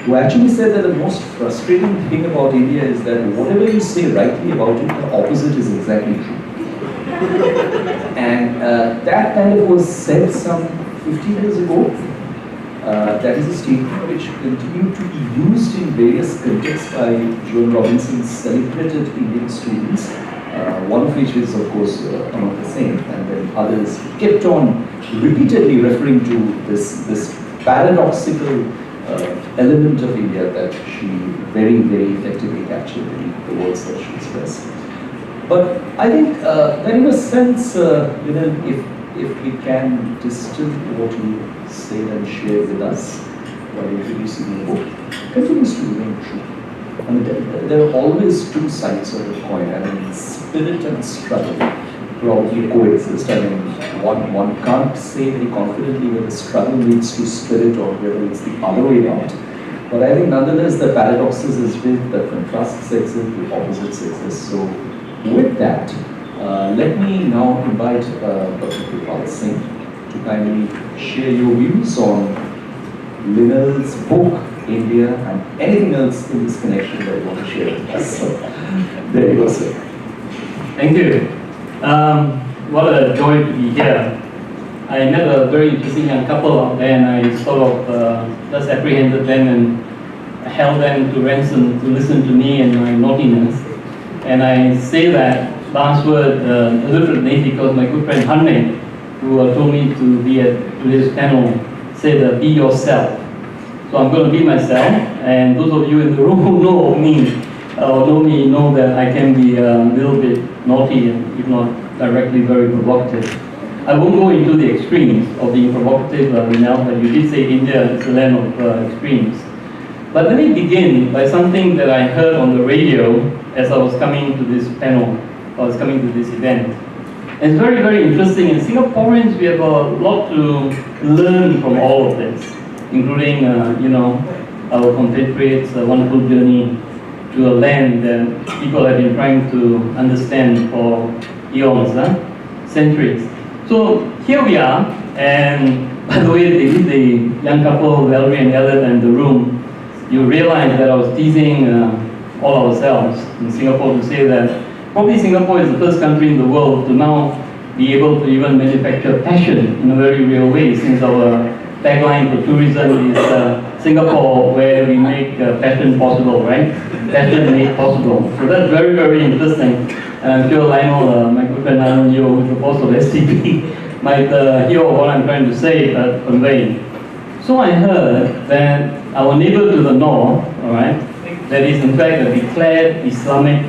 who actually said that the most frustrating thing about India is that whatever you say rightly about it, the opposite is exactly true. And that kind of was said some 50 years ago. That is a statement which continued to be used in various contexts by Joan Robinson's celebrated Indian students, one of which is, of course, among the same, and then others kept on repeatedly referring to this paradoxical element of India that she very, very effectively captured in the words that she expressed. But I think that in a sense, if we can distill what you say and share with us while introducing the book, continues to remain true. I mean, there are always two sides of the coin. I mean, spirit and struggle probably coexist. I mean, one can't say very confidently whether struggle leads to spirit or whether it's the other way around. But I think nonetheless the paradoxes exist, the contrasts exist, the opposites exist. So with that, let me now invite Dr. Kirpal Singh to kindly share your views on Lynelle's book, India, and anything else in this connection that you want to share with us. So, there you go, sir. Thank you. What a joy to be here. I met a very interesting young couple out there, and I sort of just apprehended them and held them to ransom to listen to me and my naughtiness. And I say that last word deliberately because my good friend Hanne, who told me to be at today's panel, said, be yourself. So I'm going to be myself, and those of you in the room who know me or know me know that I can be a little bit naughty and if not directly very provocative. I won't go into the extremes of being provocative now, but you did say India is a land of extremes. But let me begin by something that I heard on the radio as I was coming to this panel, I was coming to this event. And it's very, very interesting. In Singaporeans, we have a lot to learn from all of this, including, our compatriots' wonderful journey to a land that people have been trying to understand for eons, centuries. So here we are, and by the way, the young couple, Valerie and Elliot, in the room, you realize that I was teasing all ourselves in Singapore to say that probably Singapore is the first country in the world to now be able to even manufacture passion in a very real way, since our tagline for tourism is Singapore, where we make passion possible, right? Passion made possible. So that's very, very interesting. And I'm sure Lionel, my good friend Lionel Yeo, who's the boss of STP, might hear what I'm trying to say, convey. So I heard that our neighbor to the north, all right, that is in fact a declared Islamic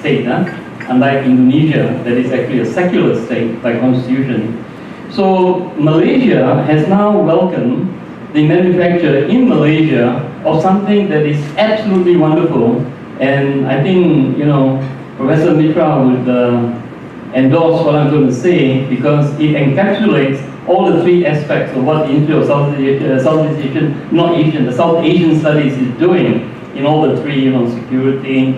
state, unlike Indonesia, that is actually a secular state by constitution. So Malaysia has now welcomed the manufacture in Malaysia of something that is absolutely wonderful, and I think Professor Mitra would endorse what I'm going to say because it encapsulates all the three aspects of what the Institute of South Asian Studies is doing in all the three, security,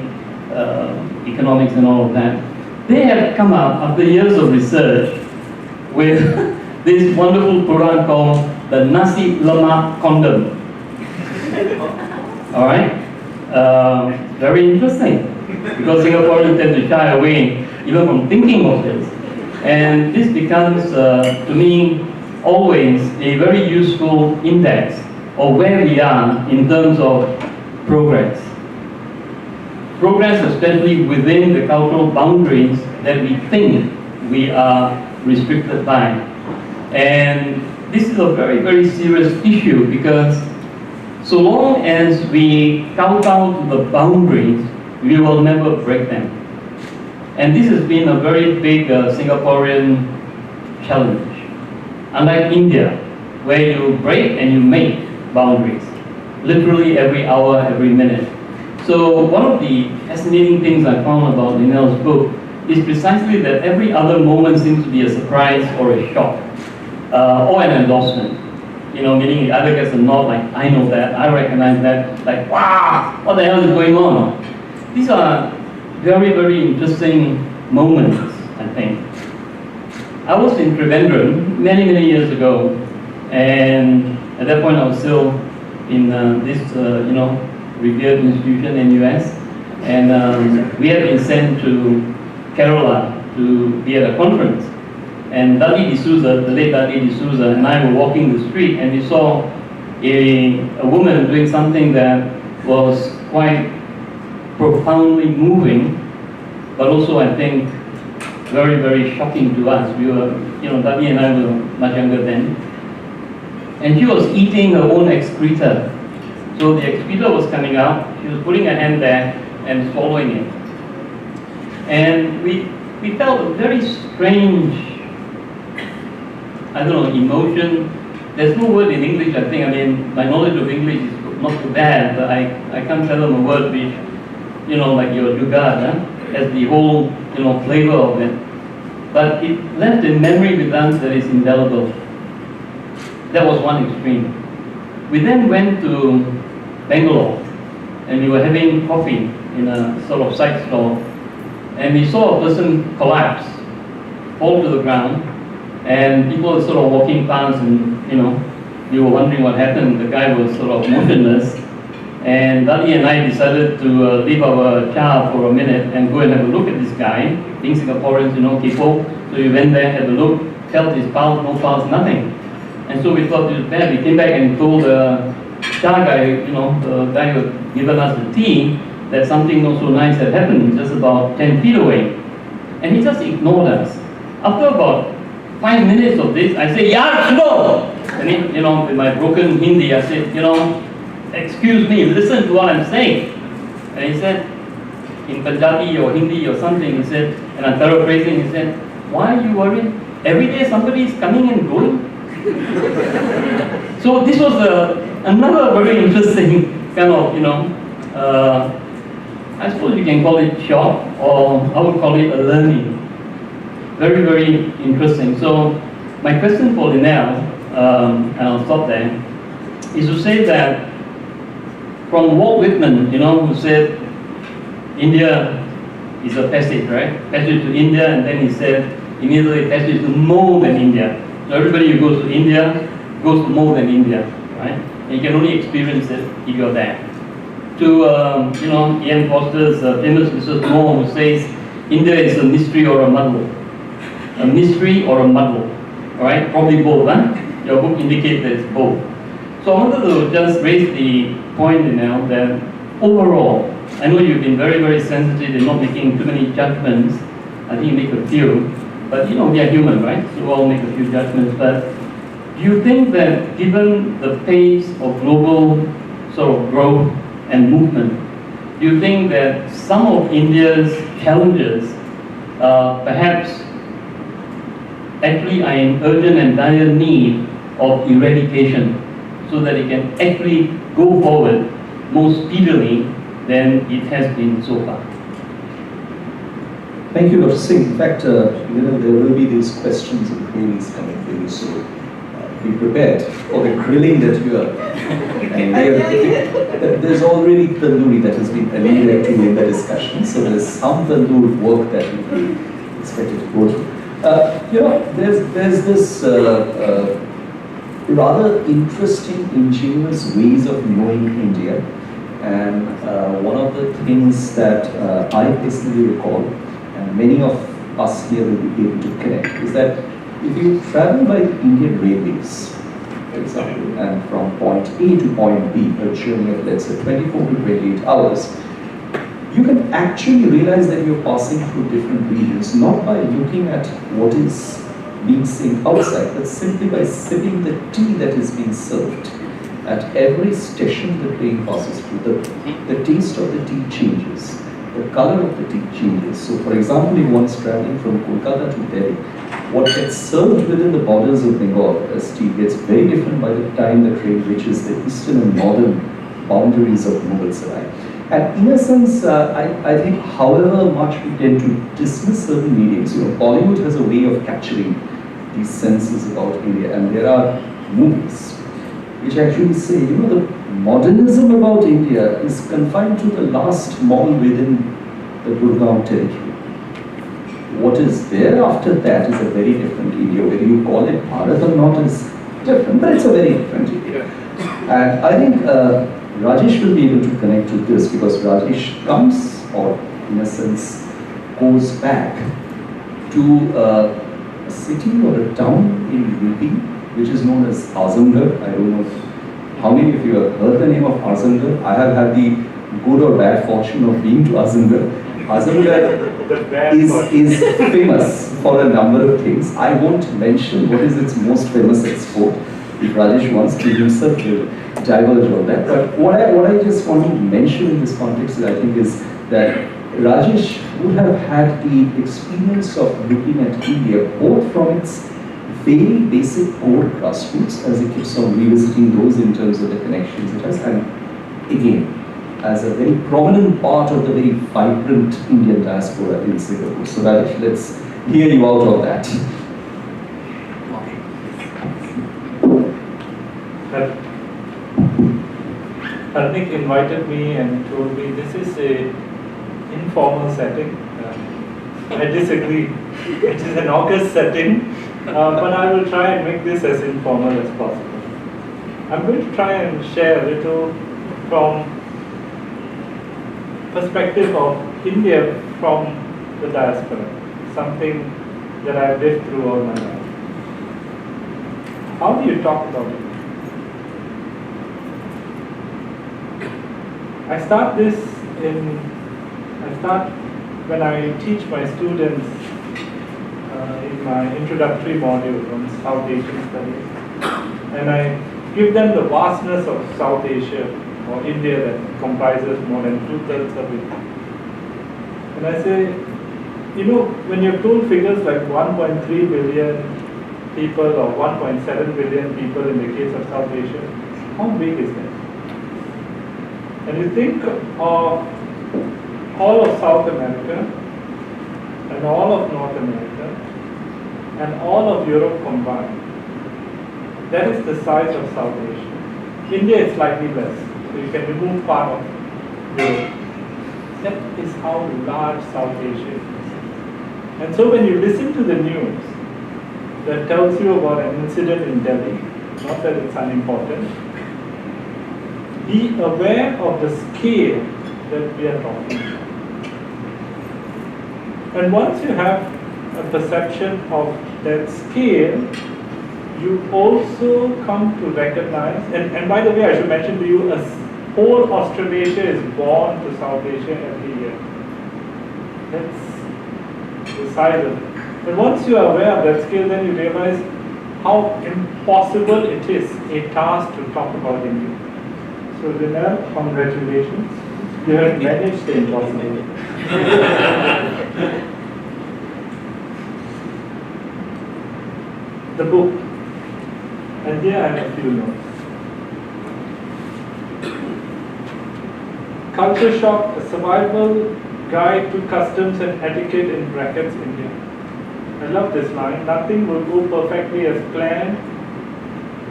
economics and all of that. They have come up after years of research with this wonderful product called the Nasi Lemak condom. All right? Very interesting because Singaporeans tend to shy away even from thinking of this. And this becomes, to me, always a very useful index of where we are in terms of progress. Progress, especially within the cultural boundaries that we think we are restricted by. And this is a very, very serious issue because so long as we kowtow to the boundaries, we will never break them. And this has been a very big Singaporean challenge. Unlike India, where you break and you make boundaries, literally every hour, every minute. So one of the fascinating things I found about Lynelle's book is precisely that every other moment seems to be a surprise or a shock, or an endorsement. Meaning the other gets a nod like, I know that, I recognize that, like, wow, what the hell is going on? These are very, very interesting moments, I think. I was in Trivandrum many, many years ago, and at that point I was still in this, revered institution, NUS, and we had been sent to Kerala to be at a conference. And Dadi D'Souza, the late Dadi D'Souza, and I were walking the street, and we saw a woman doing something that was quite profoundly moving, but also I think very, very shocking to us. We were, Dadi and I were much younger then. And she was eating her own excreta. So the excreta was coming out, she was putting her hand there and swallowing it. And we felt a very strange, emotion. There's no word in English, I think. My knowledge of English is not too bad, but I can't tell them a word which, like your jugad, has the whole, flavor of it. But it left a memory with us that is indelible. That was one extreme. We then went to Bangalore, and we were having coffee in a sort of side stall, and we saw a person collapse, fall to the ground, and people were sort of walking past, and we were wondering what happened. The guy was sort of motionless, and Dali and I decided to leave our car for a minute and go and have a look at this guy. Being Singaporeans, people, so we went there, had a look, felt his pulse, no pulse, nothing. And so we thought it was bad. We came back and told the car guy, the guy who had given us the tea, that something not so nice had happened just about 10 feet away. And he just ignored us. After about 5 minutes of this, I said, "Yaar, suno!" And he, with my broken Hindi, I said, "Excuse me, listen to what I'm saying." And he said, in Punjabi or Hindi or something, he said, and I'm paraphrasing, he said, "Why are you worried? Every day somebody is coming and going." So this was another very interesting kind of, I suppose you can call it shock, or I would call it a learning. Very, very interesting. So my question for Lynelle, and I'll stop there, is to say that from Walt Whitman, who said India is a passage, right? Passage to India, and then he said immediately passage to more than India. So everybody who goes to India goes to more than India, right? And you can only experience it if you're there. To Ian Foster's famous Mr. Jawed, who says India is a mystery or a muddle. A mystery or a muddle, all right? Probably both, huh? Your book indicates that it's both. So I wanted to just raise the point, that overall, I know you've been very, very sensitive in not making too many judgments. I think you make a few, but we are human, right? So we all make a few judgments. But do you think that given the pace of global sort of growth and movement, do you think that some of India's challenges perhaps actually are in urgent and dire need of eradication so that it can actually go forward more speedily than it has been so far? Thank you, Dr. Singh. In fact, there will be these questions and queries coming for you, so be prepared for the grilling that you are. And there's already tandoori that has been alluded to in the discussion, so there's some tandoor work that will be expected to go through. There's this rather interesting, ingenious ways of knowing India, and one of the things that I personally recall, and many of us here will be able to connect, is that if you travel by Indian railways, for example, and from point A to point B, a journey of let's say 24 to 28 hours, you can actually realize that you're passing through different regions, not by looking at what is being seen outside, but simply by sipping the tea that is being served. At every station the train passes through, the taste of the tea changes, the color of the tea changes. So for example, if one's traveling from Kolkata to Delhi, what gets served within the borders of Bengal as tea gets very different by the time the train reaches the eastern and northern boundaries of Mughal Sarai. And in a sense, I think however much we tend to dismiss certain mediums, Bollywood has a way of capturing these senses about India, and there are movies which actually say, the modernism about India is confined to the last mall within the Gurgaon territory. What is there after that is a very different India. Whether you call it Bharat or not is different, but it's a very different India. And I think Rajesh will be able to connect to this because Rajesh comes, or in a sense, goes back to a city or a town in UP which is known as Azamgarh. I don't know how many of you have heard the name of Azamgarh. I have had the good or bad fortune of being to Azamgarh. Azamgarh is famous for a number of things. I won't mention what is its most famous export. If Rajesh wants to himself will diverge on that. But what I just want to mention in this context, I think, is that Rajesh would have had the experience of looking at India both from its very basic core grassroots, as he keeps on revisiting those in terms of the connections it has, and again, as a very prominent part of the very vibrant Indian diaspora in Singapore. So Rajesh, let's hear you out of that. Harnik invited me and told me this is an informal setting. I disagree. It is an august setting but I will try and make this as informal as possible. I'm going to try and share a little from perspective of India from the diaspora, something that I've lived through all my life. How do you talk about it? I start when I teach my students in my introductory module on South Asian studies, and I give them the vastness of South Asia or India that comprises more than 2/3 of it. And I say, you know, when you're told figures like 1.3 billion people or 1.7 billion people in the case of South Asia, how big is that? And you think of all of South America and all of North America and all of Europe combined. That is the size of South Asia. India is slightly less, so you can remove part of Europe. That is how large South Asia is. And so when you listen to the news that tells you about an incident in Delhi, not that it's unimportant, be aware of the scale that we are talking about. And once you have a perception of that scale, you also come to recognize, and by the way, I should mention to you, whole Australasia is born to South Asia every year. That's the size of it. But once you are aware of that scale, then you realize how impossible it is, a task to talk about India. So Lynelle, congratulations. You have managed the impossible. The book. And here I have a few notes. CultureShock, a survival guide to customs and etiquette in brackets India. I love this line. Nothing will go perfectly as planned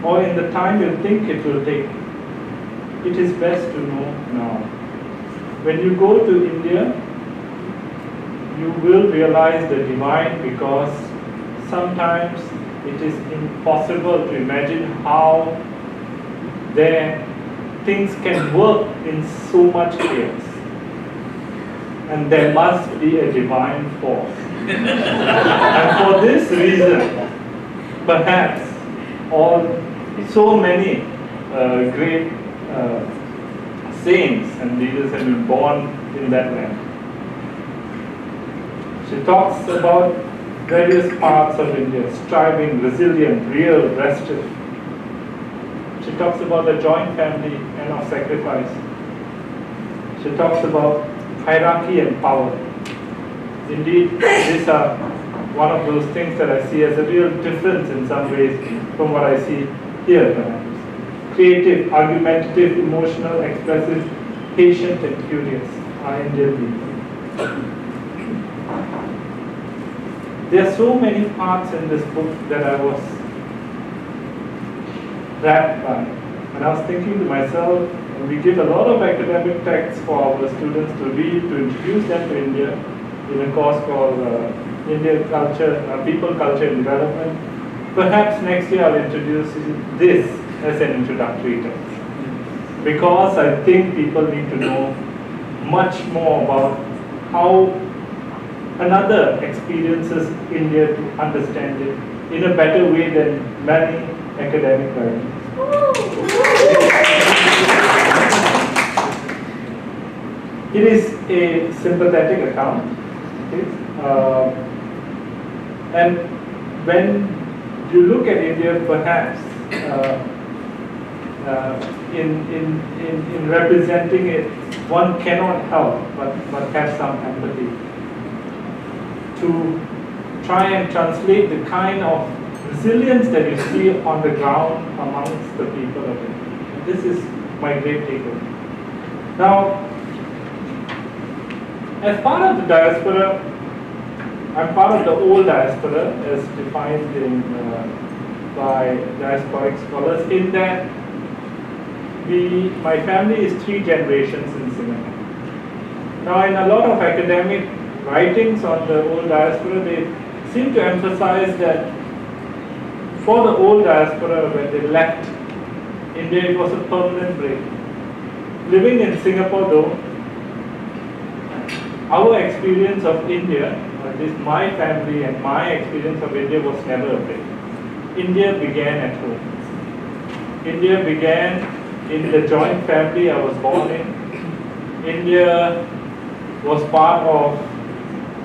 or in the time you think it will take. It is best to know now. When you go to India, you will realize the divine, because sometimes it is impossible to imagine how there things can work in so much chaos. And there must be a divine force. And for this reason, perhaps so many great saints and leaders have been born in that land. She talks about various parts of India, striving, resilient, real, restive. She talks about the joint family and of sacrifice. She talks about hierarchy and power. Indeed, these are one of those things that I see as a real difference in some ways from what I see here, perhaps. Creative, argumentative, emotional, expressive, patient and curious are Indian people. There are so many parts in this book that I was wrapped by. And I was thinking to myself, and we give a lot of academic texts for our students to read, to introduce them to India in a course called Indian Culture, People, Culture and Development. Perhaps next year I'll introduce this as an introductory text. Because I think people need to know much more about how another experiences India to understand it in a better way than many academic writings. It is a sympathetic account, okay? And when you look at India, perhaps in representing it, one cannot help but have some empathy to try and translate the kind of resilience that you see on the ground amongst the people of it. This is my great takeaway. Now, as part of the diaspora, I'm part of the old diaspora as defined by diasporic scholars, in that my family is 3 generations in Singapore. Now, in a lot of academic writings on the old diaspora, they seem to emphasize that for the old diaspora, when they left India, it was a permanent break. Living in Singapore though, our experience of India, or at least my family and my experience of India, was never a break. India began at home. India began in the joint family I was born in. India was part of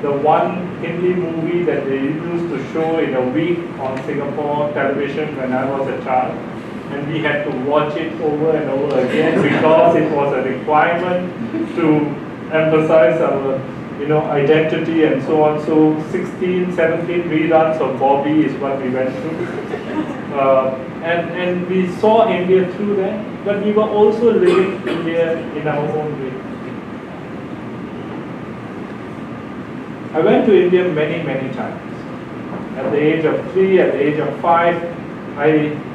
the one Hindi movie that they used to show in a week on Singapore television when I was a child. And we had to watch it over and over again because it was a requirement to emphasize our identity and so on. So 16, 17 reruns of Bobby is what we went through. And we saw India through that, but we were also living India in our own way. I went to India many, many times. At the age of 3, at the age of 5, I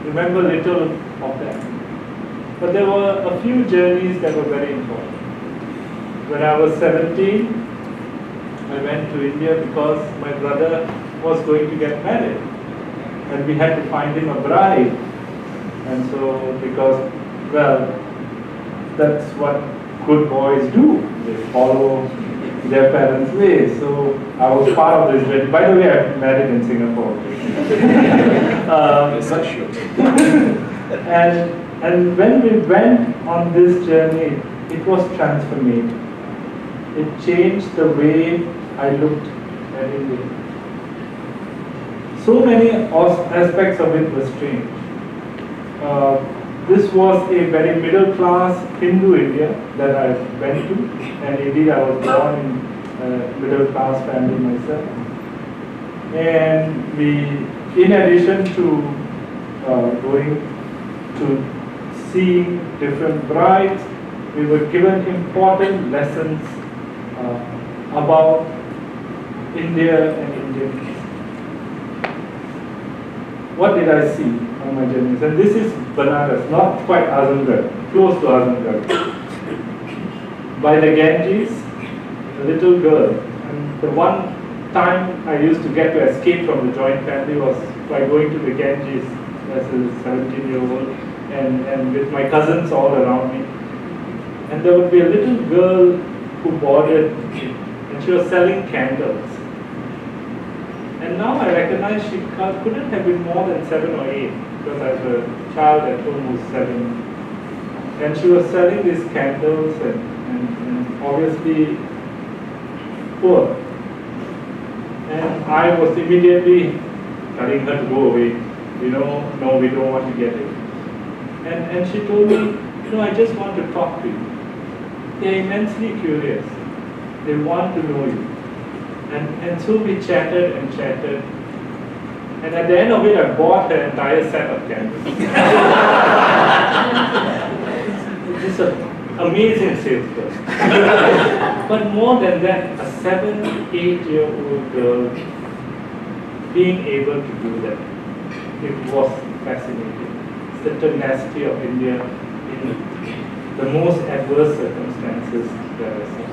remember little of that. But there were a few journeys that were very important. When I was 17, I went to India because my brother was going to get married. And we had to find him a bride. And so, because, well, that's what good boys do. They follow their parents' ways. So I was part of this journey. By the way, I married in Singapore. And when we went on this journey, it was transformative. It changed the way I looked at India. So many aspects of it were strange. This was a very middle class Hindu India that I went to, and indeed I was born in a middle class family myself. And we, in addition to going to see different brides, we were given important lessons about India and Indians. What did I see on my journeys? And this is Banaras, not quite Azamgarh, close to Azamgarh. By the Ganges, a little girl. And the one time I used to get to escape from the joint family was by going to the Ganges as a 17-year-old and with my cousins all around me. And there would be a little girl who boarded me, and she was selling candles. And now I recognize she couldn't have been more than 7 or 8, because I was a child at home who was 7. And she was selling these candles and obviously poor. And I was immediately telling her to go away. No, we don't want to get it. And she told me, I just want to talk to you. They're immensely curious. They want to know you. And so we chatted and chatted. And at the end of it, I bought her entire set of candles. It's an amazing salesperson. But more than that, a 7, 8-year-old girl being able to do that, it was fascinating. It's the tenacity of India in the most adverse circumstances that I saw.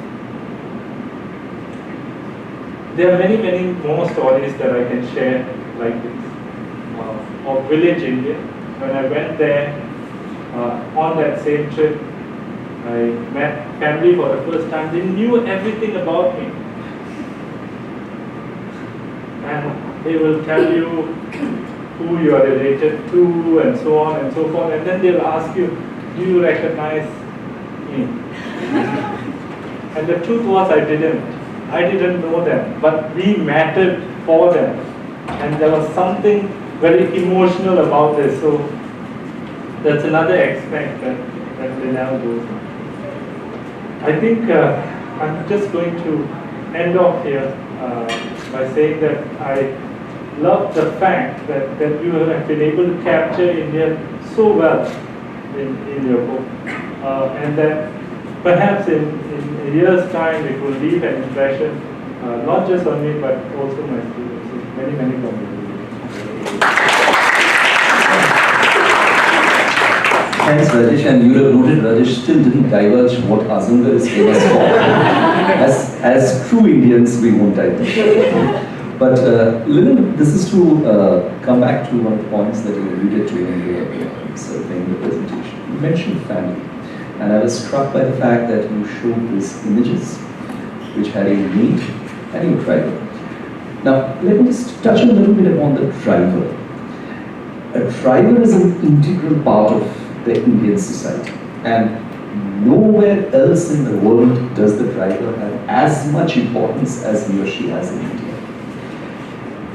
There are many, many more stories that I can share like this. Of village India. When I went there, on that same trip, I met family for the first time. They knew everything about me. And they will tell you who you are related to and so on and so forth. And then they'll ask you, do you recognize me? And the truth was I didn't know them, but we mattered for them. And there was something very emotional about this. So that's another aspect that Lynelle goes on. I think I'm just going to end off here by saying that I love the fact that you have been able to capture India so well in your book. And that perhaps in a year's time it will leave an impression, not just on me, but also my students. So many, many congratulations. Thanks, Rajesh. And you have noted Rajesh still didn't divulge what Azamgarh is famous for. As true Indians, we won't divulge. But Lynelle, this is to come back to one of the points that you alluded to in your main presentation. You mentioned family, and I was struck by the fact that you showed these images which had a maid and a driver. Now, let me just touch a little bit upon the driver. A driver is an integral part of the Indian society, and nowhere else in the world does the driver have as much importance as he or she has in India.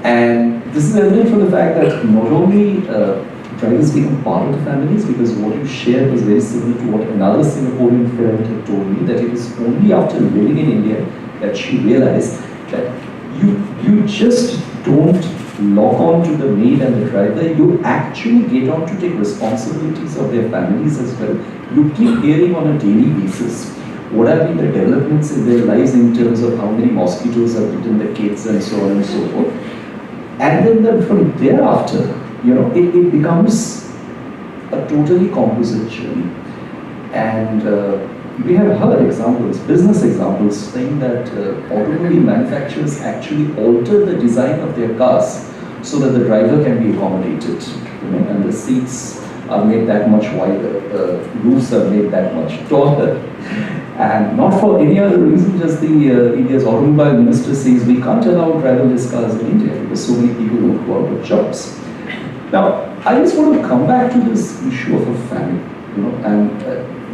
And this is evident from the fact that not only drivers become part of the families, because what you shared was very similar to what another Singaporean friend had told me, that it was only after living in India that she realized that you just don't lock on to the maid and the driver, you actually get on to take responsibilities of their families as well. You keep hearing on a daily basis what have been the developments in their lives in terms of how many mosquitoes have eaten the kids and so on and so forth. And then from thereafter, it becomes a totally composite journey. And we have heard examples, business examples, saying that automobile manufacturers actually alter the design of their cars so that the driver can be accommodated. And the seats are made that much wider, the roofs are made that much taller. And not for any other reason, just the India's automobile minister says we can't allow driverless cars in India because so many people don't go out of jobs. Now, I just want to come back to this issue of a family, and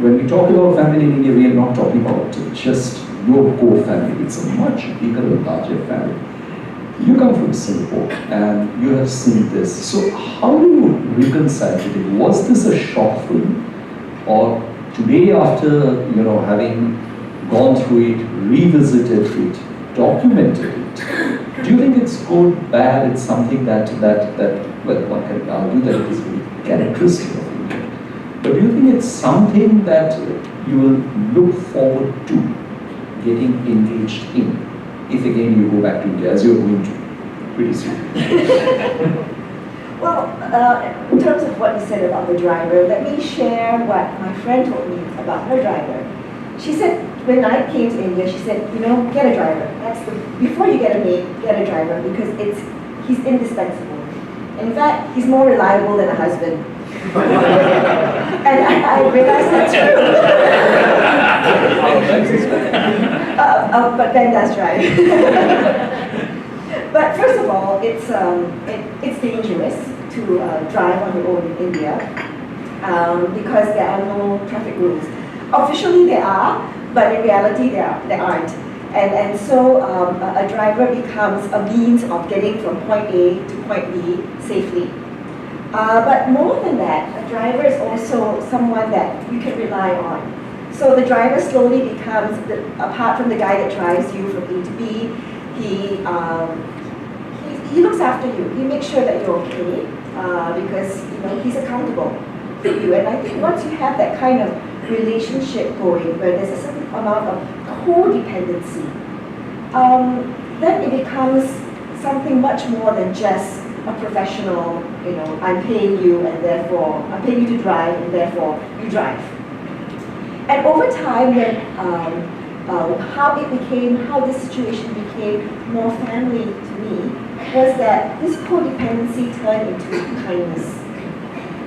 when we talk about family in India, we are not talking about just your core family. It's a much bigger and larger family. You come from Singapore and you have seen this. So how do you reconcile it? Was this a shock for you? Or today, after having gone through it, revisited it, documented it, do you think it's good, bad? It's something that well, one can argue that it is very characteristic of India. But do you think it's something that you will look forward to getting engaged in, if again you go back to India, as you're going to pretty soon? Well, in terms of what you said about the driver, let me share what my friend told me about her driver. She said, when I came to India, she said, get a driver. Before you get a maid, get a driver, because he's indispensable. In fact, he's more reliable than a husband. And I realized that's true. But Ben does drive. But first of all, it's dangerous to drive on your own in India because there are no traffic rules. Officially there are, but in reality there aren't. And so a driver becomes a means of getting from point A to point B safely. But more than that, a driver is also someone that you can rely on. So the driver slowly becomes, apart from the guy that drives you from A to B, he looks after you. He makes sure that you're okay because he's accountable for you. And I think once you have that kind of relationship going, where there's a certain amount of codependency, then it becomes something much more than just a professional. I'm paying you, and therefore I'm paying you to drive, and therefore you drive. And over time, when how this situation became more family to me was that this codependency turned into kindness,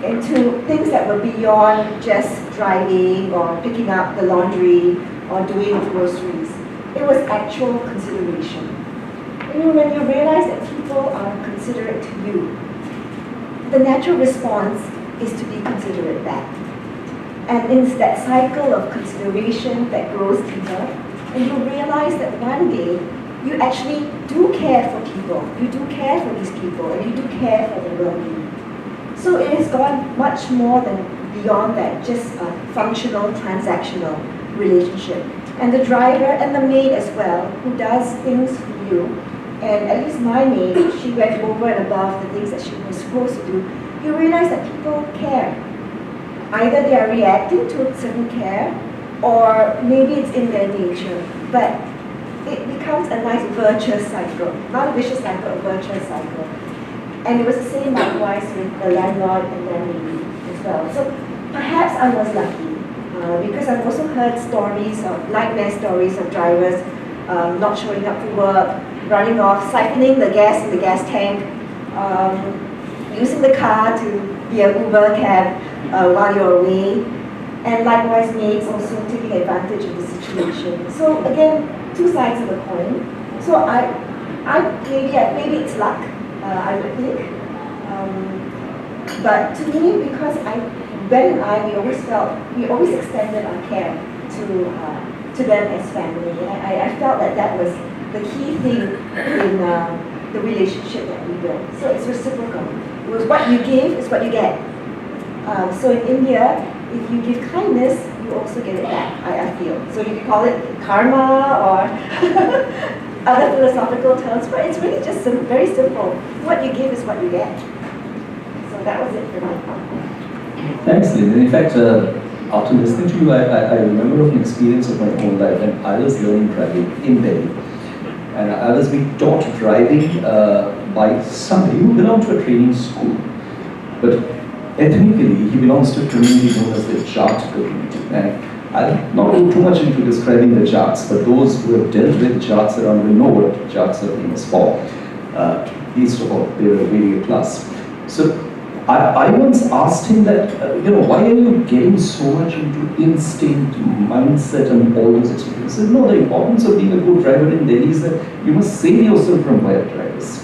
into things that were beyond just driving or picking up the laundry or doing groceries. It was actual consideration. When you realize that people are considerate to you, the natural response is to be considerate back. And it's that cycle of consideration that grows deeper, and you realize that one day you actually do care for people, you do care for these people, and you do care for their well-being. So it has gone much more than beyond that, just a functional, transactional relationship. And the driver and the maid as well, who does things for you, and at least my maid, she went over and above the things that she was supposed to do, you realize that people care. Either they are reacting to a certain care, or maybe it's in their nature, but it becomes a nice virtuous cycle. Not a vicious cycle, a virtuous cycle. And it was the same likewise with the landlord and landlady as well. So perhaps I was lucky, because I've also heard stories of nightmare stories of drivers not showing up to work, running off, siphoning the gas in the gas tank, using the car to be an Uber cab while you're away, and likewise maids also taking advantage of the situation. So again, two sides of the coin. So maybe it's luck, I would think. But to me, because Ben and I, we always extended our care to them as family. And I felt that was the key thing in the relationship that we built. So it's reciprocal. It was what you give is what you get. So in India, if you give kindness, you also get it back, I feel. So you can call it karma or other philosophical terms, but it's really just very simple. What you give is what you get. So that was it for me. Thanks, Lynn. In fact, after listening to you, I remember of an experience of my own life when I was learning driving in Delhi. And I was being taught driving by somebody who belonged to a training school. But ethnically, he belongs to a community known as the Jat community. And I'll not go too much into describing the Jats, but those who have dealt with Jats around will know what Jats are famous for. Least of all, they're a warrior class. So I once asked him that, why are you getting so much into instinct, mindset, and all those experiences? He said, no, the importance of being a good driver in Delhi is that you must save yourself from bad drivers.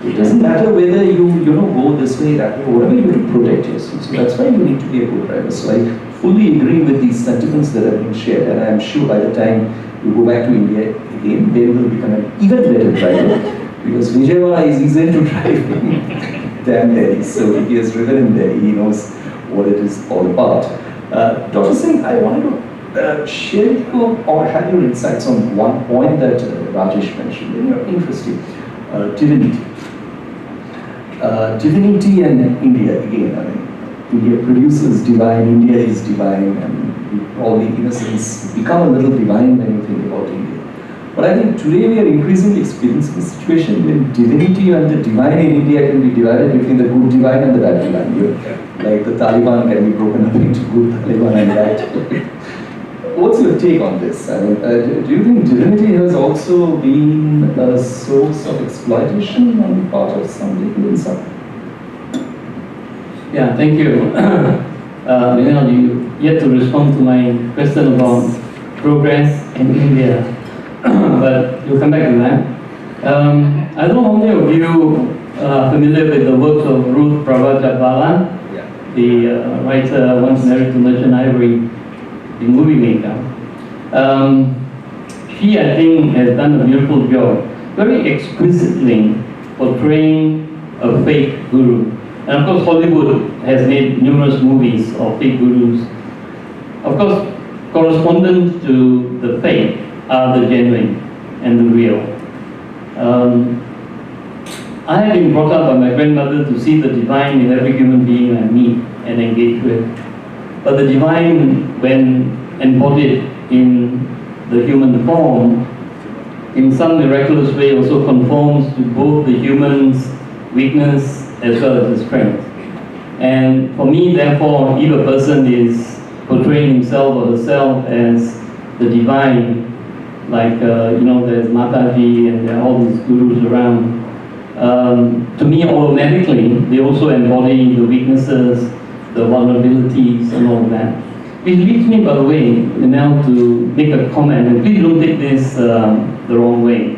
It doesn't matter whether you go this way, that way, whatever you do to protect yourself. So that's why you need to be a good driver. So I fully agree with these sentiments that have been shared, and I'm sure by the time you go back to India again, they will become an even better driver. Because Vijayawada is easier to drive than Delhi. So he has driven in Delhi, he knows what it is all about. Dr. Singh, I wanted to share you or have your insights on one point that Rajesh mentioned in your interesting divinity. Divinity and India, again, I mean, India produces divine, India is divine, and we probably, in a sense, become a little divine when you think about India. But I think today we are increasingly experiencing a situation when divinity and the divine in India can be divided between the good divine and the bad divine. Like the Taliban can be broken up into good Taliban and bad. What's your take on this? I mean, do you think divinity has also been a source of exploitation on the part of some people in some? Yeah, thank you. Lynelle, you yet to respond to my question about progress in India. But you'll come back to that. I don't know how many of you are familiar with the works of Ruth Pravajabala, the writer once married to Merchant Ivory, the movie maker. She, I think, has done a beautiful job, very exquisitely portraying a fake guru. And of course, Hollywood has made numerous movies of fake gurus. Of course, correspondent to the fake are the genuine and the real. I have been brought up by my grandmother to see the divine in every human being I meet and engage with. But the divine, when embodied in the human form, in some miraculous way also conforms to both the human's weakness as well as his strength. And for me, therefore, if a person is portraying himself or herself as the divine, like, there's Mataji and there are all these gurus around. To me, automatically, they also embody the weaknesses, the vulnerabilities and all that. Which leads me, by the way, now to make a comment, and please don't take this the wrong way,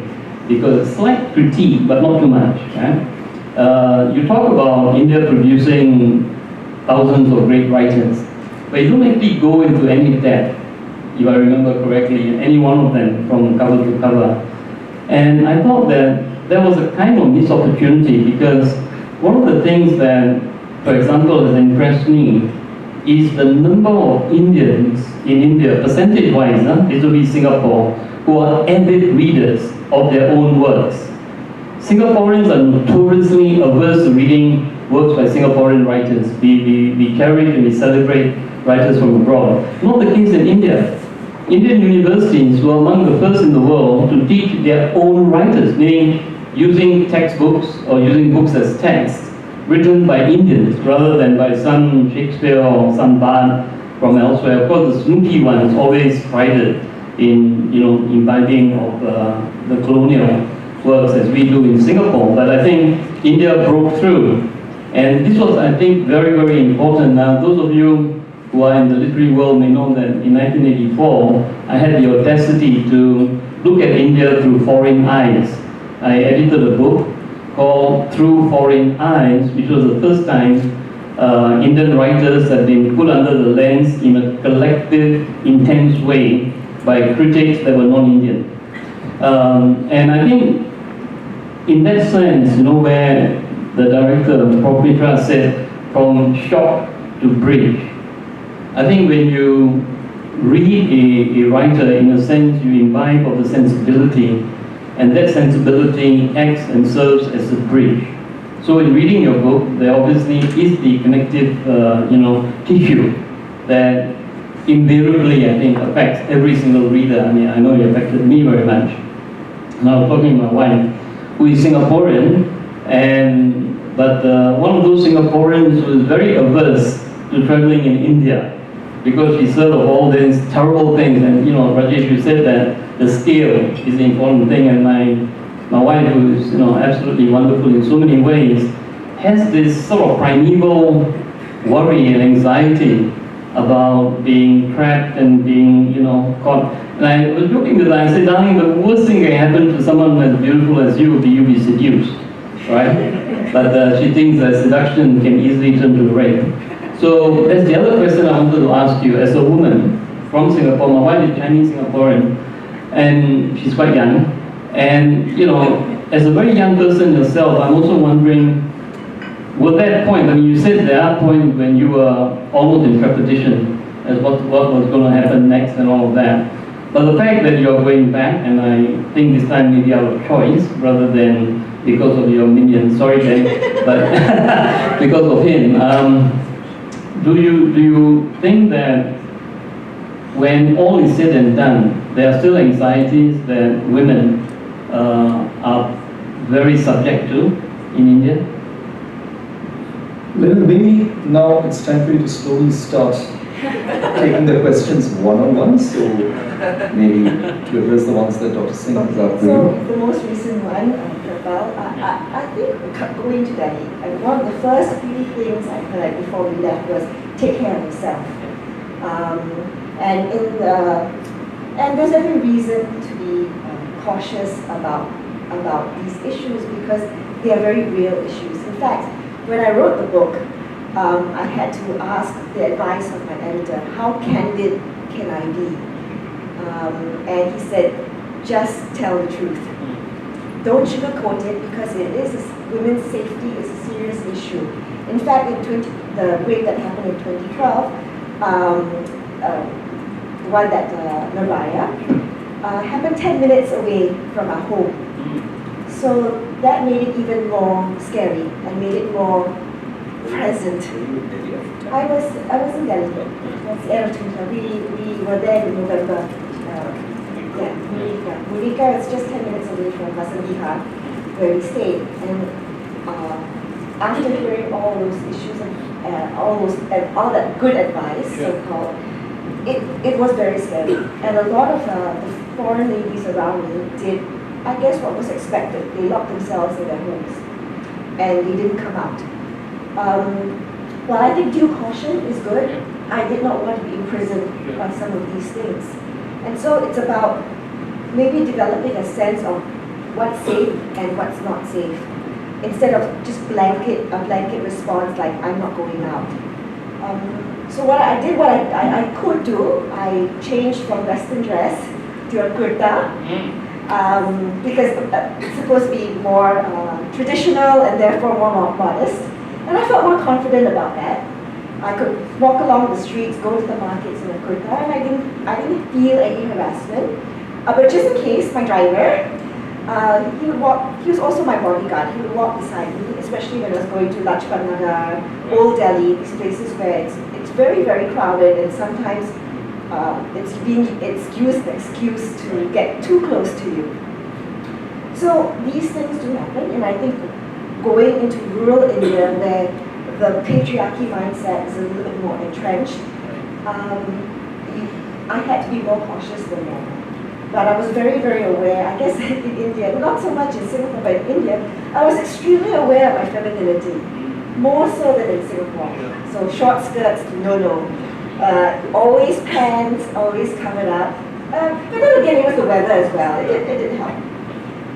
because it's slight critique, but not too much. Right? You talk about India producing thousands of great writers, but you don't actually go into any depth, if I remember correctly, any one of them from cover to cover. And I thought that there was a kind of missed opportunity, because one of the things that, for example, has impressed me is the number of Indians in India, percentage-wise, vis-a-vis Singapore, who are avid readers of their own works. Singaporeans are notoriously averse to reading works by Singaporean writers. We cherish and we celebrate writers from abroad. Not the case in India. Indian universities were among the first in the world to teach their own writers, meaning using textbooks or using books as text written by Indians rather than by some Shakespeare or some bard from elsewhere. Of course, the Snooki one is always prided in imbibing of the colonial works as we do in Singapore, but I think India broke through. And this was, I think, very, very important. Now, those of you who are in the literary world may know that in 1984, I had the audacity to look at India through foreign eyes. I edited a book called Through Foreign Eyes, which was the first time Indian writers had been put under the lens in a collective, intense way by critics that were non-Indian. And I think in that sense, where the director, Prof. Mitra, said, from shock to bridge, I think when you read a writer, in a sense, you imbibe of the sensibility, and that sensibility acts and serves as a bridge. So in reading your book, there obviously is the connective, tissue that invariably, I think, affects every single reader. I mean, I know it affected me very much. And I was talking to my wife, who is Singaporean, but one of those Singaporeans who is very averse to traveling in India, because she heard of all these terrible things. And Rajesh, you said that the scale is the important thing, and my wife, who is absolutely wonderful in so many ways, has this sort of primeval worry and anxiety about being trapped and being caught. And I was joking with her, I said, darling, the worst thing that can happen to someone as beautiful as you would be you be seduced, right? But she thinks that seduction can easily turn to rape. So that's the other question I wanted to ask you. As a woman from Singapore, my wife is Chinese Singaporean, and she's quite young. And as a very young person yourself, I'm also wondering, was that point, I mean, you said there are points when you were almost in trepidation as what was going to happen next and all of that. But the fact that you're going back, and I think this time maybe out of choice rather than because of your minion, sorry Dan, but because of him, do you think that when all is said and done, there are still anxieties that women are very subject to in India? Lynelle, maybe now it's time for you to slowly start taking the questions one-on-one, so maybe to address the ones that Dr. Singh has asked. So the most recent one, Kirpal, I think going to Delhi, one of the first few things I heard before we left was take care of yourself. And there's every reason to be cautious about these issues because they are very real issues. In fact, when I wrote the book, I had to ask the advice of my editor, how candid can I be? And he said, just tell the truth. Don't sugarcoat it because women's safety is a serious issue. In fact, the rape that happened in 2012, the one that Naraya, happened 10 minutes away from our home. So that made it even more scary and made it more present. I was in Delhi. That's the end of 2012. We were there in November. Murika is just 10 minutes away from Vasandiha, where we stayed. And after hearing all those issues and all that good advice, so-called, it was very scary. And a lot of the foreign ladies around me did, I guess, what was expected. They locked themselves in their homes and they didn't come out. While I think due caution is good, I did not want to be imprisoned by some of these things. And so it's about maybe developing a sense of what's safe and what's not safe, instead of just a blanket response like, I'm not going out. So what I did, what I could do, I changed from Western dress to a kurta, because it's supposed to be more traditional and therefore more modest. And I felt more confident about that. I could walk along the streets, go to the markets in a kurta, and I didn't feel any harassment. But just in case, my driver, he would walk. He was also my bodyguard. He would walk beside me, especially when I was going to Lajpat Nagar, Old Delhi, these places where it's very, very crowded, and sometimes it's being excused to get too close to you. So these things do happen, and I think going into rural India, where the patriarchy mindset is a little bit more entrenched, I had to be more cautious than normal. but I was very, very aware, I guess in India, not so much in Singapore, but in India, I was extremely aware of my femininity, more so than in Singapore. So short skirts, no. Always pants, always covered up. But then again, it was the weather as well, it did help.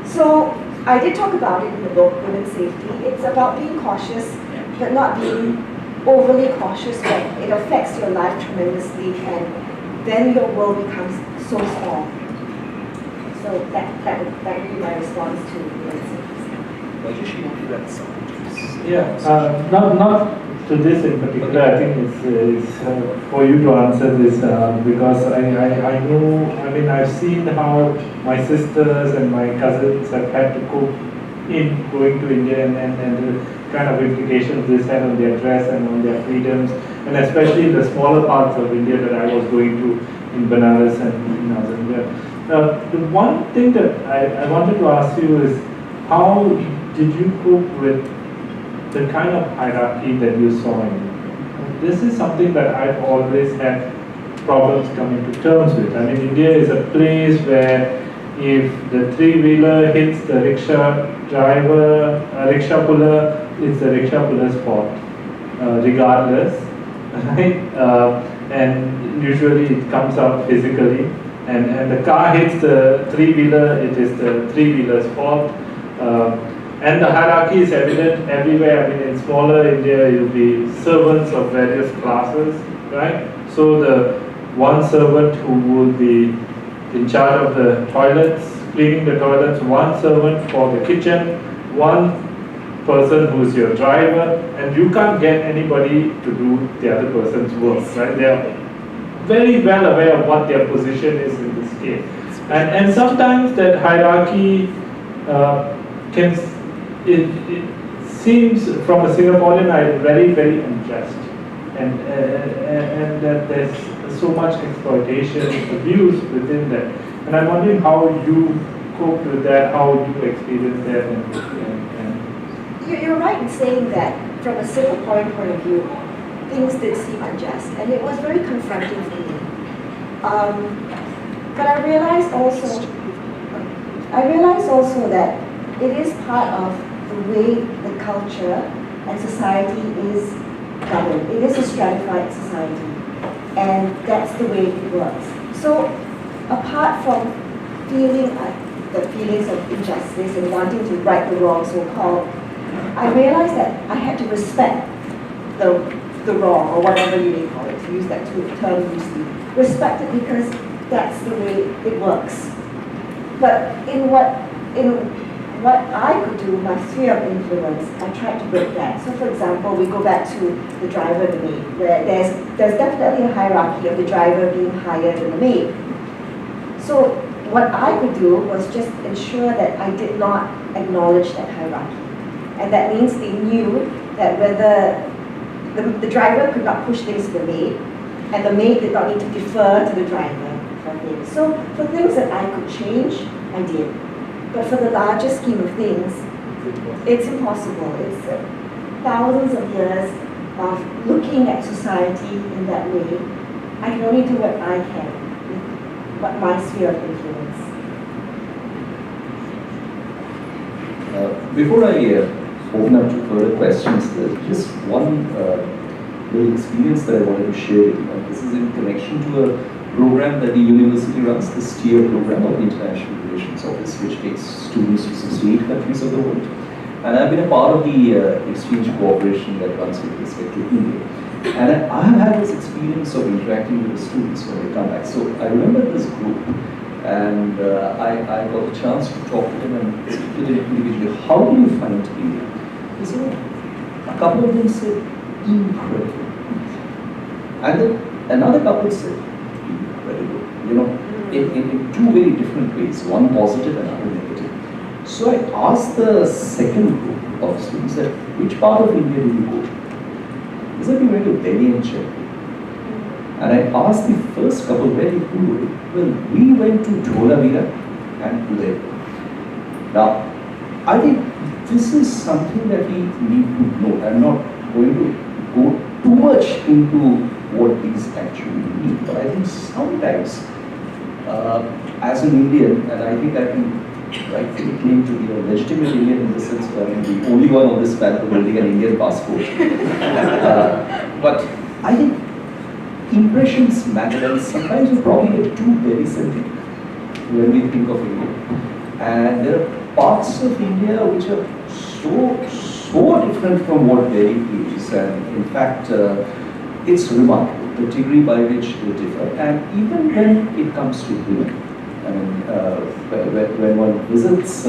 So I did talk about it in the book, Women's Safety. It's about being cautious, but not being overly cautious when it affects your life tremendously, and then your world becomes so small. So that would be my response to Women's Safety. Yeah, not to this in particular. I think it's for you to answer this because I know, I mean, I've seen how my sisters and my cousins have had to cope in going to India and the kind of implications this had on their dress and on their freedoms, and especially in the smaller parts of India that I was going to in Benares and in Azamgarh. The one thing that I wanted to ask you is, how did you cope with the kind of hierarchy that you saw in India? This is something that I've always had problems coming to terms with. I mean, India is a place where if the three-wheeler hits the rickshaw driver, rickshaw puller, it's the rickshaw puller's fault, regardless, right? And usually it comes out physically. And the car hits the three-wheeler, it is the three-wheeler's fault. And the hierarchy is evident everywhere. I mean, in smaller India, you'll be servants of various classes, right? So the one servant who will be in charge of the toilets, cleaning the toilets, one servant for the kitchen, one person who's your driver, and you can't get anybody to do the other person's work, right? They are very well aware of what their position is in this case. And sometimes that hierarchy it seems from a Singaporean eye very, very unjust, and that there's so much exploitation, abuse within that. And I'm wondering how you coped with that, how you experienced that. You're right in saying that from a Singaporean point of view, things did seem unjust, and it was very confronting for me. But I realized also that it is part of the way the culture and society is governed. It is a stratified society, and that's the way it works. So apart from feeling the feelings of injustice and wanting to right the wrong, so-called, I realized that I had to respect the wrong, or whatever you may call it, to use that term loosely. Respect it because that's the way it works. But in what I could do, my sphere of influence, I tried to break that. So for example, we go back to the driver and the maid, where there's definitely a hierarchy of the driver being higher than the maid. So what I could do was just ensure that I did not acknowledge that hierarchy. And that means they knew that whether the driver could not push things to the maid, and the maid did not need to defer to the driver for things. So for things that I could change, I did. But for the larger scheme of things, it's impossible. It's thousands of years of looking at society in that way. I can only do what I can with my sphere of influence. Before I open up to further questions, there's just one little experience that I wanted to share with you. This is in connection to a program that the university runs, the STEER program of the International Relations Office, which takes students to 68 countries of the world. And I've been a part of the exchange cooperation that runs with respect to India. And I have had this experience of interacting with the students when they come back. So I remember this group, and I got a chance to talk to them and speak to them individually. How do you find India? They said, a couple of them said, incredible. And then another couple said, incredible. You know, in two very different ways, one positive and another negative. So I asked the second group of students that, which part of India did you go to? They said, we went to Delhi and Chennai. And I asked the first couple, where did you go? Well, we went to Dholavira and Udaipur. Now, I think this is something that we need to know. I'm not going to go too much into what these actually mean, but I think sometimes As an Indian, and I think I can rightfully claim to be a legitimate Indian in the sense that I'm the only one on this panel holding an Indian passport. But I think impressions matter, and sometimes we probably get too very-centric when we think of India. And there are parts of India which are so different from what Delhi is, and in fact, it's remarkable the degree by which they differ. And even when it comes to women, I mean, when one visits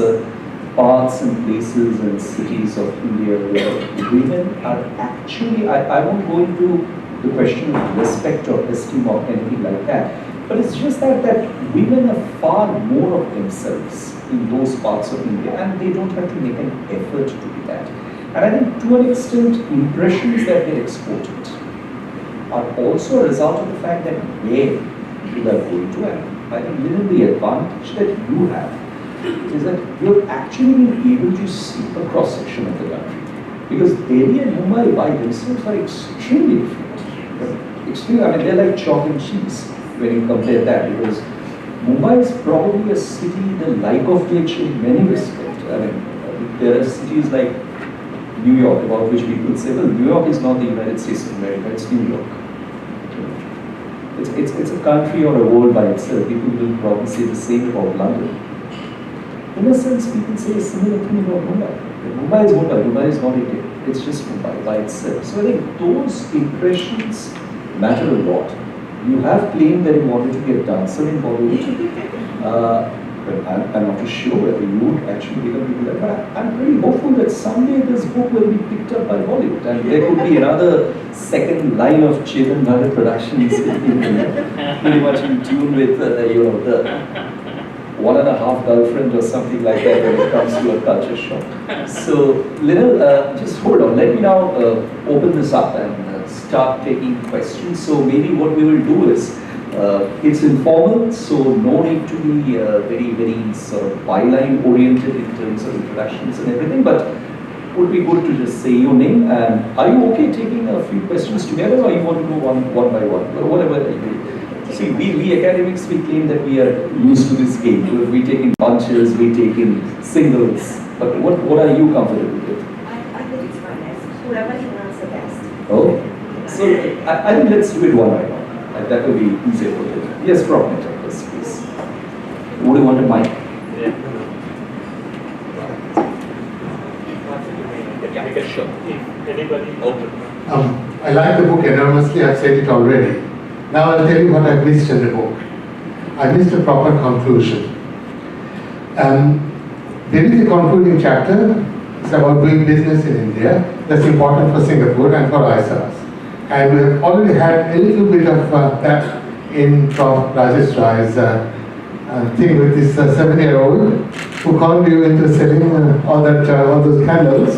parts and places and cities of India where women are actually, I won't go into the question of respect or esteem or anything like that, but it's just that women are far more of themselves in those parts of India, and they don't have to make an effort to be that. And I think to an extent, impressions that get exported are also a result of the fact that where people are going to, and I think within the advantage that you have is that you're actually being able to see a cross-section of the country. Because Delhi and Mumbai by themselves are extremely different. Extremely, I mean, they're like chalk and cheese when you compare that, because Mumbai is probably a city the like of which in many respects, I mean, there are cities like New York about which people say, well, New York is not the United States of America, it's New York. It's a country or a world by itself. People will probably say the same about London. In a sense, people say a similar thing about Mumbai. Mumbai is Mumbai, Mumbai is not India. It's just Mumbai by itself. So I think those impressions matter a lot. You have claimed that you wanted to be a dancer in Bollywood. But I'm not too sure whether you would actually become people like that. I'm pretty hopeful that someday this book will be picked up by Bollywood, and there could be another second line of Chetan Bharat Productions pretty much in tune with the 1.5 girlfriend or something like that when it comes to a culture shock. So, Lynelle, just hold on. Let me now open this up and start taking questions. So maybe what we will do is, it's informal, so no need to be very sort of byline oriented in terms of introductions and everything, but would be good to just say your name. And are you okay taking a few questions together, or you want to go one by one, or whatever you do? See, we academics, we claim that we are used to this game. We take in bunches, we take in singles. But what are you comfortable with? I think it's fine. Whoever can answer best. Oh, so I think let's do it one by one. That will be easier for you. Yes, Prof. Mitra, please. Would you want a mic? Yeah, sure. Anybody? Open. I like the book enormously, I've said it already. Now I'll tell you what I missed in the book. I missed a proper conclusion. There is a concluding chapter. It's about doing business in India. That's important for Singapore and for ISAS. And we have already had a little bit of that in Prof. Rajesh Rai's thing with this 7-year-old who conned you into selling all those candles.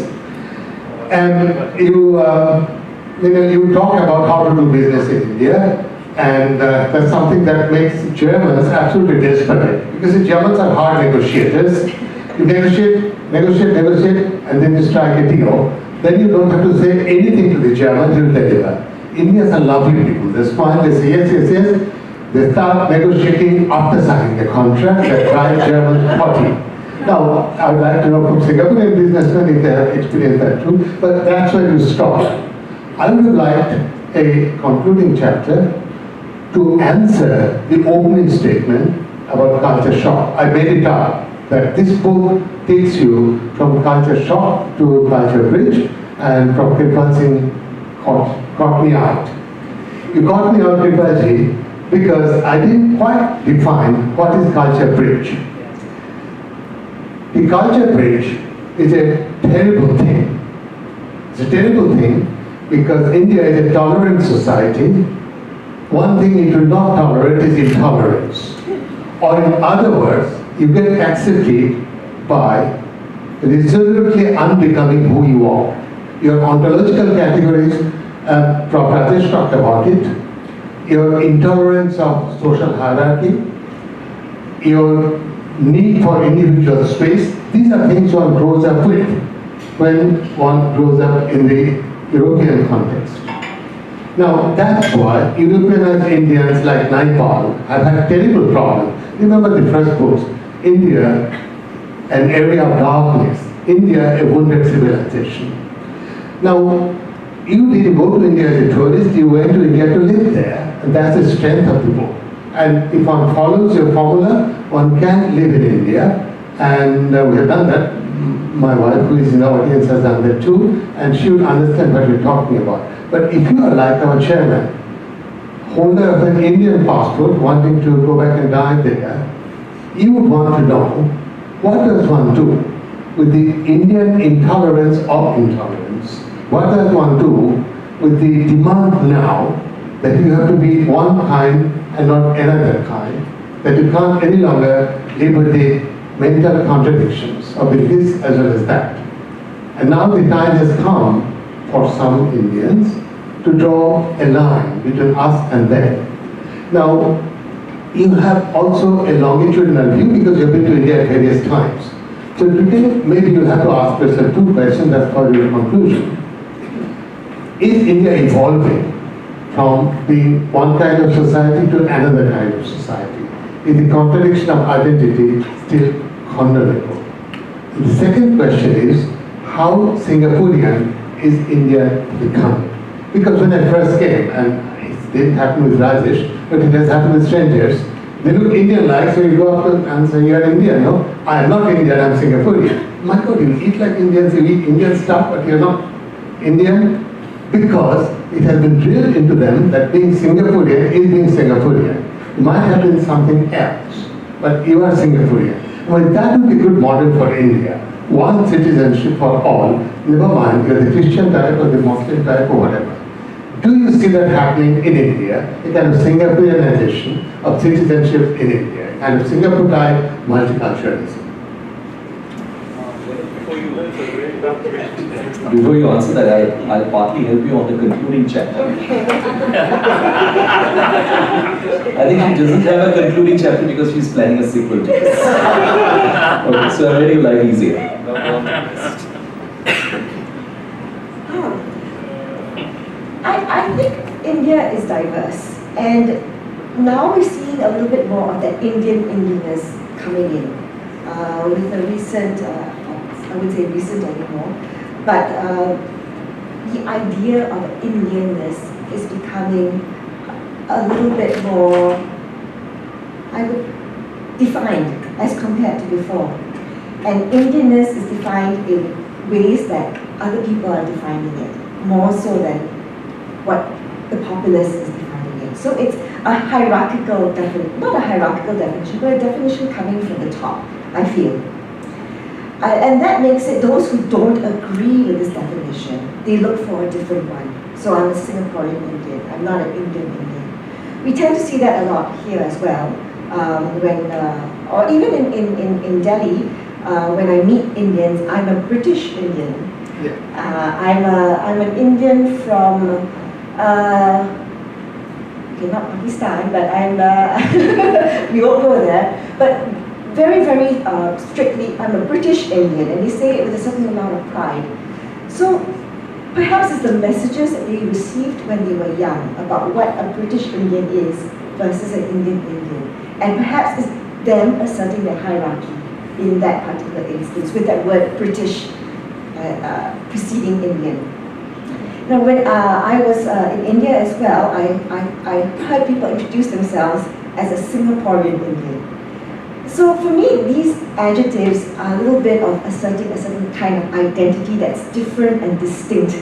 And you talk about how to do business in India, and that's something that makes Germans absolutely desperate, because the Germans are hard negotiators. You negotiate, and then you strike a deal. Then you don't have to say anything to the Germans, you'll deliver. Indians are lovely people. They smile, they say yes. They start negotiating after signing the contract. They drive Germans potty. Now, I would like to know from Singaporean businessmen if they have experienced that too, but that's where you stop. I would have liked a concluding chapter to answer the opening statement about culture shock. I made it up that this book takes you from culture shock to culture bridge, and from Kirpal Singh caught me out. You caught me out, Kirpalji, because I didn't quite define what is culture bridge. The culture bridge is a terrible thing. It's a terrible thing because India is a tolerant society. One thing it will not tolerate is intolerance. Or in other words, you get accepted by resolutely unbecoming who you are. Your ontological categories, Prof. Rajesh talked about it, your intolerance of social hierarchy, your need for individual space. These are things one grows up with when one grows up in the European context. Now, that's why European Indians like Nepal have had terrible problems. Remember the first books, India, an area of darkness, India, a wounded civilization. Now, you didn't go to India as a tourist, you went to India to live there, and that's the strength of the book. And if one follows your formula, one can live in India, and we have done that. My wife, who is in the audience, has done that too, and she would understand what we're talking about. But if you are like our chairman, holder of an Indian passport, wanting to go back and die there, you would want to know, what does one do with the Indian intolerance of intolerance? What does one do with the demand now that you have to be one kind and not another kind, that you can't any longer live with the mental contradictions of this as well as that. And now the time has come for some Indians to draw a line between us and them. Now, you have also a longitudinal view because you've been to India at various times. So today, maybe you'll have to ask yourself two questions as for your conclusion. Is India evolving from being one kind of society to another kind of society? Is the contradiction of identity still honorable? The second question is, how Singaporean is India becoming? Because when I first came, and it didn't happen with Rajesh, but it has happened with strangers, they look Indian-like, so you go up and say, you're Indian, no? I am not Indian, I'm Singaporean. My God, you eat like Indians, you eat Indian stuff, but you're not Indian? Because it has been drilled into them that being Singaporean is being Singaporean. You might have been something else, but you are Singaporean. Well, that would be a good model for India. One citizenship for all, never mind, you're the Christian type or the Muslim type or whatever. Do you see that happening in India? A kind of Singaporeanization of citizenship in India, a kind of Singapore type multiculturalism. Before you answer that, I'll partly help you on the concluding chapter. I think she doesn't have a concluding chapter because she's planning a sequel to this. Okay, so I'll make your life easier. I think India is diverse, and now we're seeing a little bit more of that Indianness coming in with the recent, I wouldn't say recent anymore, but the idea of Indianness is becoming a little bit more, I would defined as compared to before. And Indianness is defined in ways that other people are defining it, more so than what the populace is defining it. So it's a hierarchical definition, not a hierarchical definition, but a definition coming from the top, I feel. And that makes it, those who don't agree with this definition, they look for a different one. So I'm a Singaporean Indian, I'm not an Indian. We tend to see that a lot here as well. Or even in Delhi, when I meet Indians, I'm a British Indian. Yeah. I'm an Indian from, okay, not Pakistan, but I'm, we won't go there. But very, very strictly, I'm a British Indian, and they say it with a certain amount of pride. So perhaps it's the messages that they received when they were young about what a British Indian is versus an Indian Indian. And perhaps it's them asserting their hierarchy in that particular instance with that word British preceding Indian. Now, when I was in India as well, I heard people introduce themselves as a Singaporean Indian. So for me, these adjectives are a little bit of asserting a certain kind of identity that's different and distinct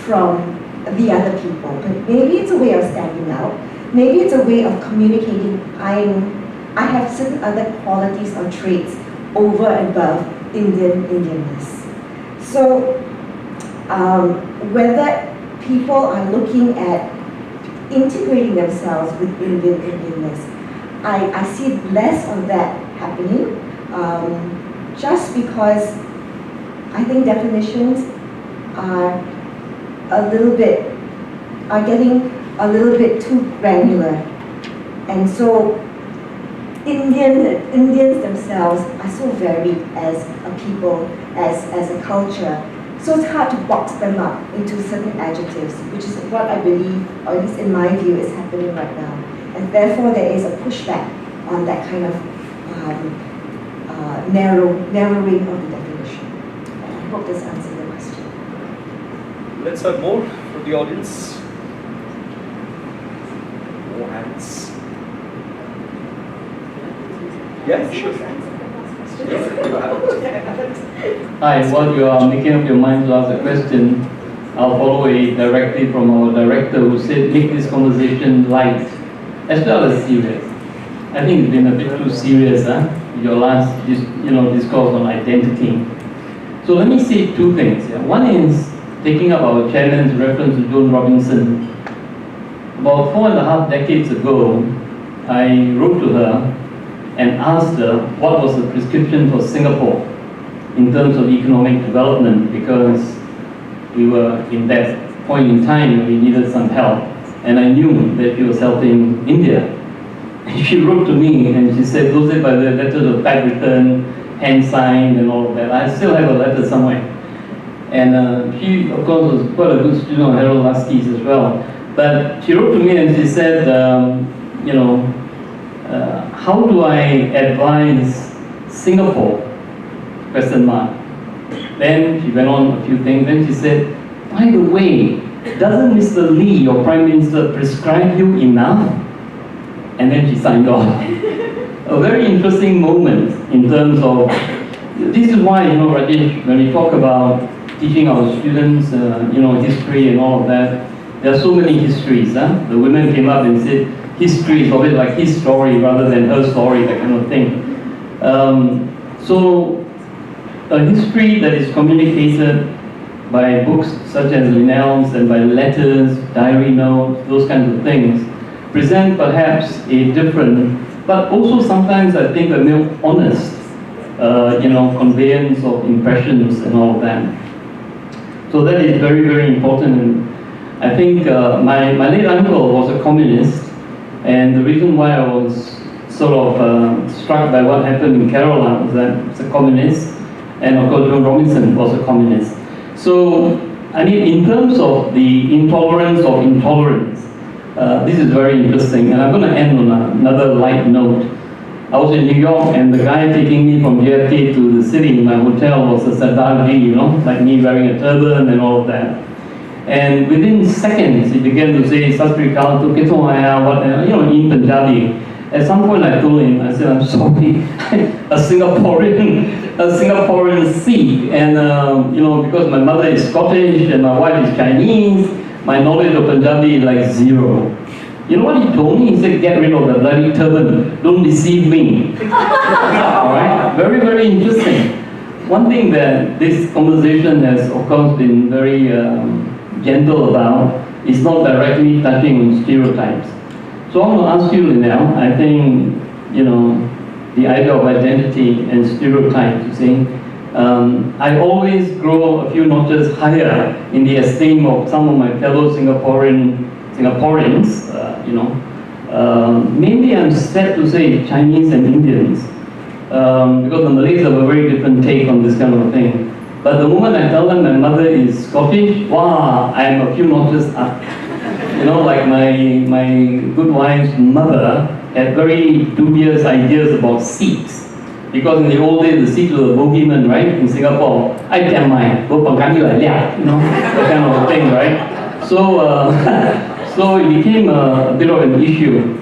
from the other people. But maybe it's a way of standing out. Maybe it's a way of communicating. I have certain other qualities or traits over and above Indianness. So whether people are looking at integrating themselves with Indianness, I see less of that happening, just because I think definitions are getting a little bit too granular. And so Indians themselves are so varied as a people, as a culture. So it's hard to box them up into certain adjectives, which is what I believe, or at least in my view, is happening right now. And therefore there is a pushback on that kind of narrowing of the definition. I hope this answers the question. Let's have more from the audience. More hands. Yeah, sure. Hi, while you are making up your mind to ask a question, I'll follow it directly from our director who said make this conversation light as well as serious. I think it's been a bit too serious, your last discourse on identity. So let me say two things. One is taking up our chairman's reference to Joan Robinson. About 4.5 decades ago, I wrote to her and asked her what was the prescription for Singapore in terms of economic development, because we were in that point in time where we needed some help, and I knew that she was helping India. And she wrote to me and she said, those are by the letters of back return, hand signed and all of that. I still have a letter somewhere. And she, of course, was quite a good student of Harold Laski's as well. But she wrote to me and she said, how do I advise Singapore? Question mark. Then she went on a few things. Then she said, by the way, doesn't Mr. Lee, your Prime Minister, prescribe you enough? And then she signed off. A very interesting moment in terms of, this is why, Rajesh, when we talk about teaching our students, history and all of that, there are so many histories. The women came up and said, history is always like his story rather than her story, that kind of thing. So a history that is communicated by books such as Lynelle's and by letters, diary notes, those kinds of things, present perhaps a different, but also sometimes I think a more honest, conveyance of impressions and all of that. So that is very, very important. And I think my late uncle was a communist, and the reason why I was sort of struck by what happened in Kerala was that it's a communist, and of course Joan Robinson was a communist. So, I mean, in terms of the intolerance of intolerance, this is very interesting, and I'm going to end on another light note. I was in New York, and the guy taking me from JFK to the city in my hotel was a Sardarji, like me wearing a turban and all of that. And within seconds, he began to say, Sat Sri Akal, to Kitho Aaya, what, in Punjabi. At some point I told him, I said, I'm sorry, a Singaporean Sikh, and because my mother is Scottish and my wife is Chinese, my knowledge of Punjabi is like zero. You know what he told me? He said, get rid of the bloody turban, don't deceive me. Alright, very, very interesting. One thing that this conversation has, of course, been very gentle about is not directly touching on stereotypes. So I want to ask you, Lynelle, I think, the idea of identity and stereotypes, you see, I always grow a few notches higher in the esteem of some of my fellow Singaporeans, mainly I'm sad to say Chinese and Indians, because the Malays have a very different take on this kind of thing. But the moment I tell them my mother is Scottish, wow, I am a few notches up. Like my good wife's mother had very dubious ideas about Sikhs. Because in the old days, the Sikhs were the bogeymen, right? In Singapore, I tell my, that kind of thing, right? So, so it became a bit of an issue.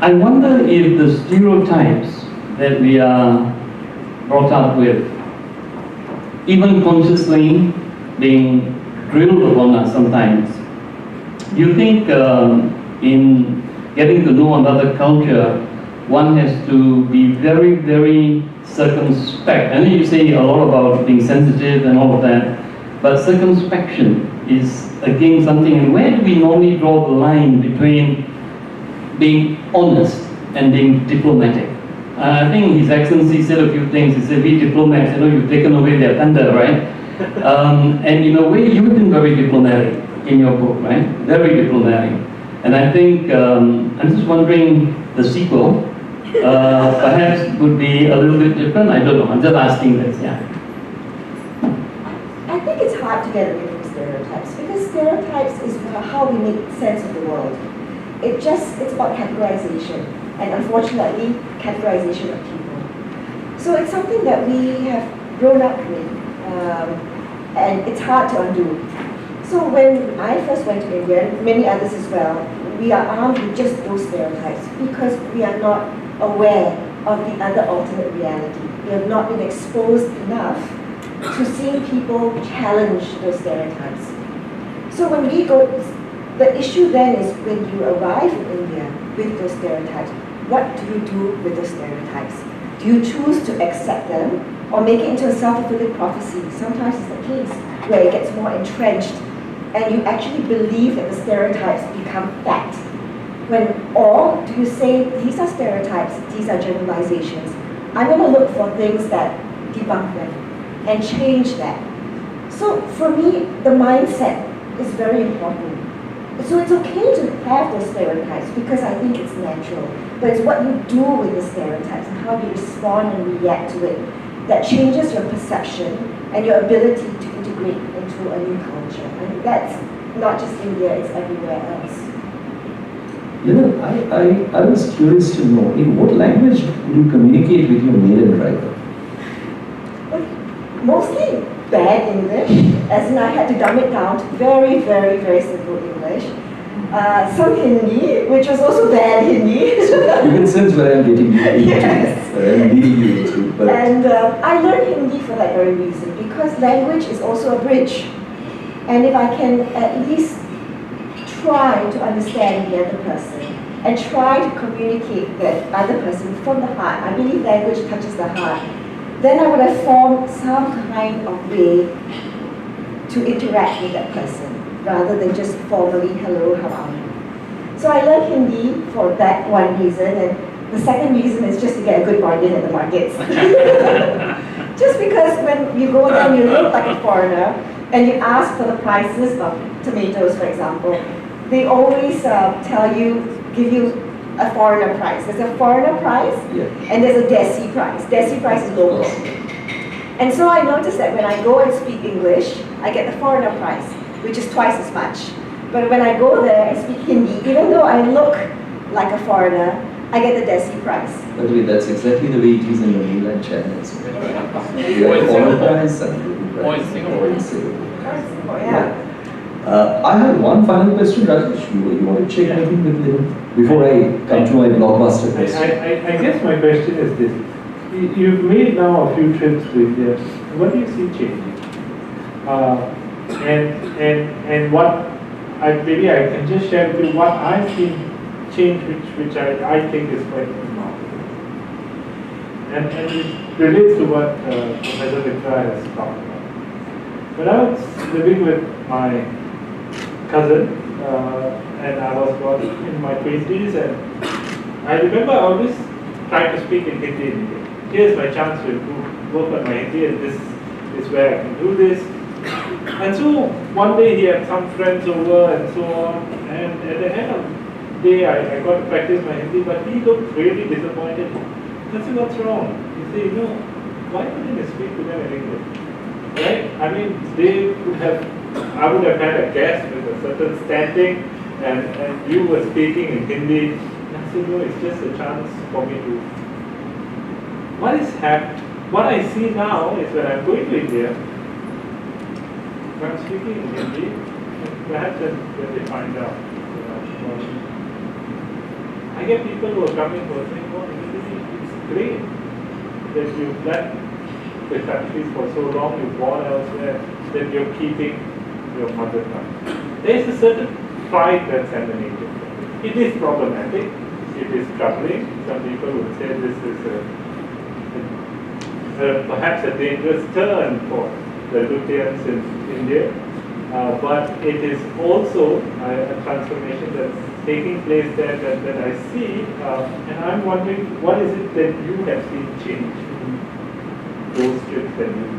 I wonder if the stereotypes that we are brought up with, even consciously being drilled upon us sometimes, do you think in getting to know another culture, one has to be very, very circumspect? I know you say a lot about being sensitive and all of that, but circumspection is again something, and where do we normally draw the line between being honest and being diplomatic? I think His Excellency said a few things. He said, we diplomats, you've taken away their thunder, right? And in a way, you've been very diplomatic in your book, right? Very diplomatic. And I think, I'm just wondering, the sequel perhaps would be a little bit different. I don't know, I'm just asking this, yeah. I think it's hard to get away from stereotypes because stereotypes is how we make sense of the world. It's about categorization, and unfortunately, categorization of people. So it's something that we have grown up with, and it's hard to undo. So when I first went to India, and many others as well, we are armed with just those stereotypes because we are not aware of the other alternate reality. We have not been exposed enough to seeing people challenge those stereotypes. So when we go, the issue then is when you arrive in India with those stereotypes, what do you do with those stereotypes? Do you choose to accept them or make it into a self-fulfilling prophecy? Sometimes it's the case where it gets more entrenched and you actually believe that the stereotypes become fact. Or do you say, these are stereotypes, these are generalizations. I'm going to look for things that debunk them and change that. So for me, the mindset is very important. So it's okay to have those stereotypes because I think it's natural. But it's what you do with the stereotypes and how you respond and react to it that changes your perception and your ability to integrate into a new culture. And that's not just India, it's everywhere else. You know, I was curious to know, in what language would you communicate with your maiden driver? Mostly bad English, as in I had to dumb it down to very, very, very simple English. Some Hindi, which was also bad Hindi. So you can sense where I'm getting you into, yes. where I'm leading you into. But And I learned Hindi for that very reason, because language is also a bridge. And if I can at least try to understand the other person and try to communicate that other person from the heart, I believe language touches the heart, then I would have formed some kind of way to interact with that person, rather than just formally, hello, how are you? So I learned Hindi for that one reason, and the second reason is just to get a good bargain at the markets. Just because when you go there and you look like a foreigner, and you ask for the prices of tomatoes, for example, they always give you a foreigner price. There's a foreigner price, and there's a Desi price. Desi price is local. And so I noticed that when I go and speak English, I get the foreigner price, which is twice as much. But when I go there and speak Hindi, even though I look like a foreigner, I get the Desi price. by the way, that's exactly the way it is in the mainland China as well. You have foreign price and local price. Or in Singapore. Or in Singapore. Yeah. I have one final question, Rajesh. You want to check anything with him before I come to my blockbuster question? I guess my question is this. You've made now a few trips to India. What do you see changing? And what maybe I can just share with you what I've seen change, which I think is quite remarkable. And it relates to what Professor Mitra has talked about. When I was living with my cousin, and I was in my 20s, and I remember I always tried to speak in Hindi. Here's my chance to work on my Hindi, and this is where I can do this. And so one day he had some friends over and so on, and at the end of the day I got to practice my Hindi, but he looked really disappointed. I said, what's wrong? He said, why couldn't you speak to them in English? Right? I mean, I would have had a guest with a certain standing, and you were speaking in Hindi. And I said, no, it's just a chance for me to. What I see now is when I'm going to India, I'm speaking in Hindi, perhaps when they find out. I get people who are coming who are saying, oh, it's great that you've left the country for so long, you've gone elsewhere, that you're keeping your mother tongue. There's a certain pride that's emanated. It is problematic, it is troubling. Some people would say this is perhaps a dangerous turn for the Luthians in India, but it is also a transformation that's taking place there that I see, and I'm wondering, what is it that you have seen change in those trips that you made?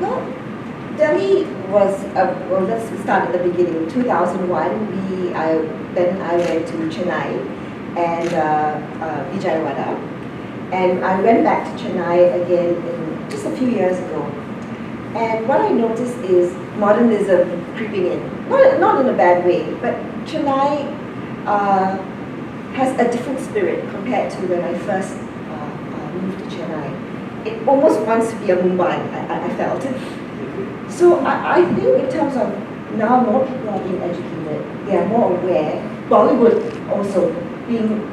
Well, Delhi was, let's start at the beginning. In 2001, then I went to Chennai and Vijayawada. And I went back to Chennai again in just a few years ago. And what I noticed is modernism creeping in. Not in a bad way, but Chennai has a different spirit compared to when I first moved to Chennai. It almost wants to be a Mumbai, I felt. So I think in terms of now more people are being educated, they are more aware. Bollywood also being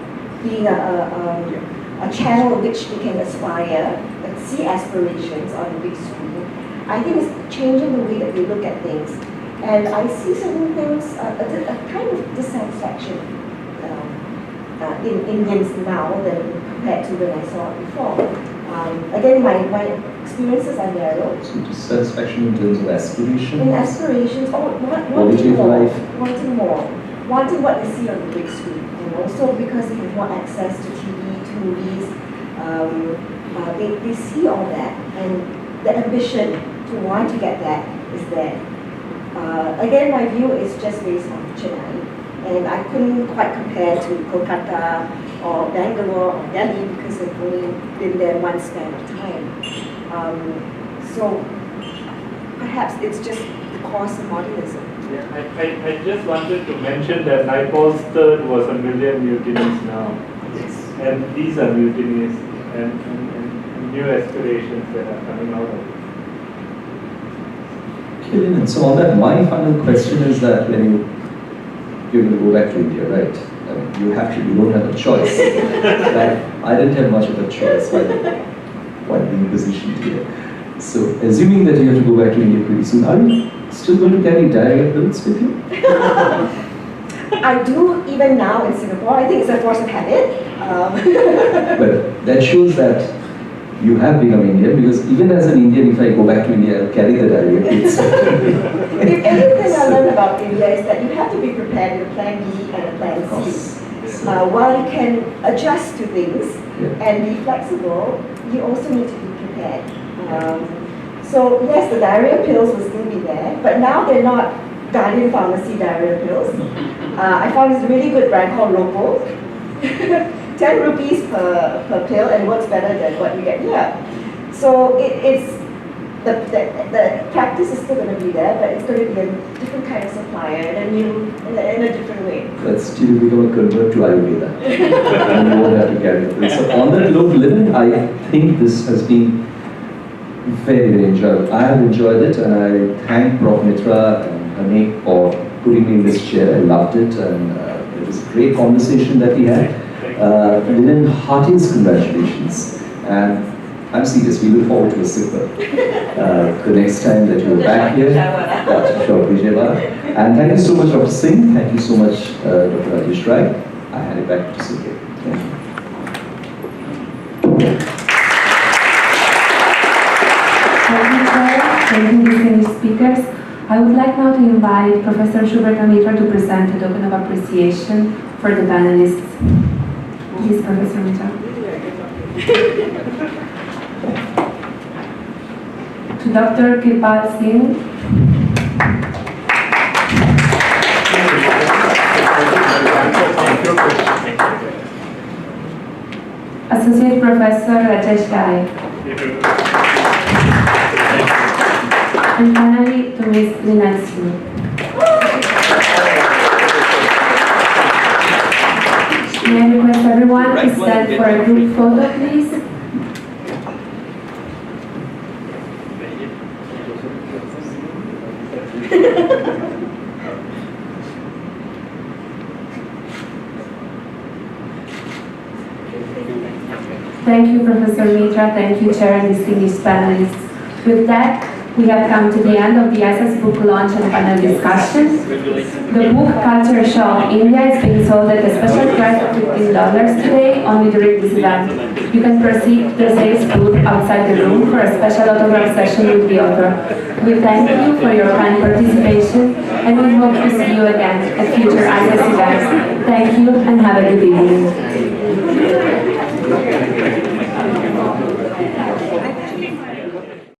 a channel which they can aspire and see aspirations on the big screen. I think it's changing the way that we look at things. And I see certain things, a kind of dissatisfaction in Indians now than compared to when I saw it before. Again, my experiences are narrow. So dissatisfaction in terms of aspirations? In aspirations, wanting more, wanting what they see on the big screen. And also because they have more access to TV, to movies, they see all that, and the ambition to want to get that is there. Again, my view is just based on Chennai, and I couldn't quite compare to Kolkata or Bangalore or Delhi because I've only been there one span of time. So perhaps it's just the course of modernism. Yeah, I just wanted to mention that Naipaul's third was a million mutinies now. Yes. And these are mutinies and new aspirations that are coming out of it. And so on that, my final question is that when you're going to go back to India, right? I mean, you don't have a choice. Right? I didn't have much of a choice while being positioned here. So assuming that you have to go back to India pretty soon, are you still going to carry diarrhea pills with you? I do even now in Singapore. I think it's a force of habit. But that shows that you have become Indian, because even as an Indian, if I go back to India, I'll carry the diarrhea pills. If anything I learned about India is that you have to be prepared with a plan B and a plan C. While you can adjust to things and be flexible, you also need to be prepared. So yes, the diarrhea pills will still be there, but now they're not Guardian Pharmacy diarrhea pills. I found this really good brand called Ropo. 10 rupees per pill, and works better than what you get here. So it's the practice is still going to be there, but it's going to be a different kind of supplier and in a different way. But still become a convert to Ayurveda. And you won't have to carry it. So on that note, Lynelle, I think this has been very, very enjoyable. I have enjoyed it, and I thank Prof. Mitra and Anik for putting me in this chair. I loved it, and it was a great conversation that we had. Lynelle, heartiest congratulations. And I'm serious, we look forward to a super. The next time that you're back here. And thank you so much, Dr. Singh. Thank you so much, Dr. Rajesh Rai. I hand it back to Singh. Thank you. Thank you, distinguished speakers. I would like now to invite Professor Subrata Mitra to present a token of appreciation for the panelists. Please, Professor Mitra. To Dr. Kirpal Singh. Associate Professor Rajesh. And finally, to Ms. Lynelle Seow. May I request everyone to stand for a group photo, please? Thank you, Professor Mitra. Thank you, Chair and distinguished panelists. With that, we have come to the end of the ISAS book launch and panel discussions. The book CultureShock India is being sold at a special price of $15 today, only during this event. You can proceed to the sales booth outside the room for a special autograph session with the author. We thank you for your kind participation, and we hope to see you again at future ISAS events. Thank you and have a good evening.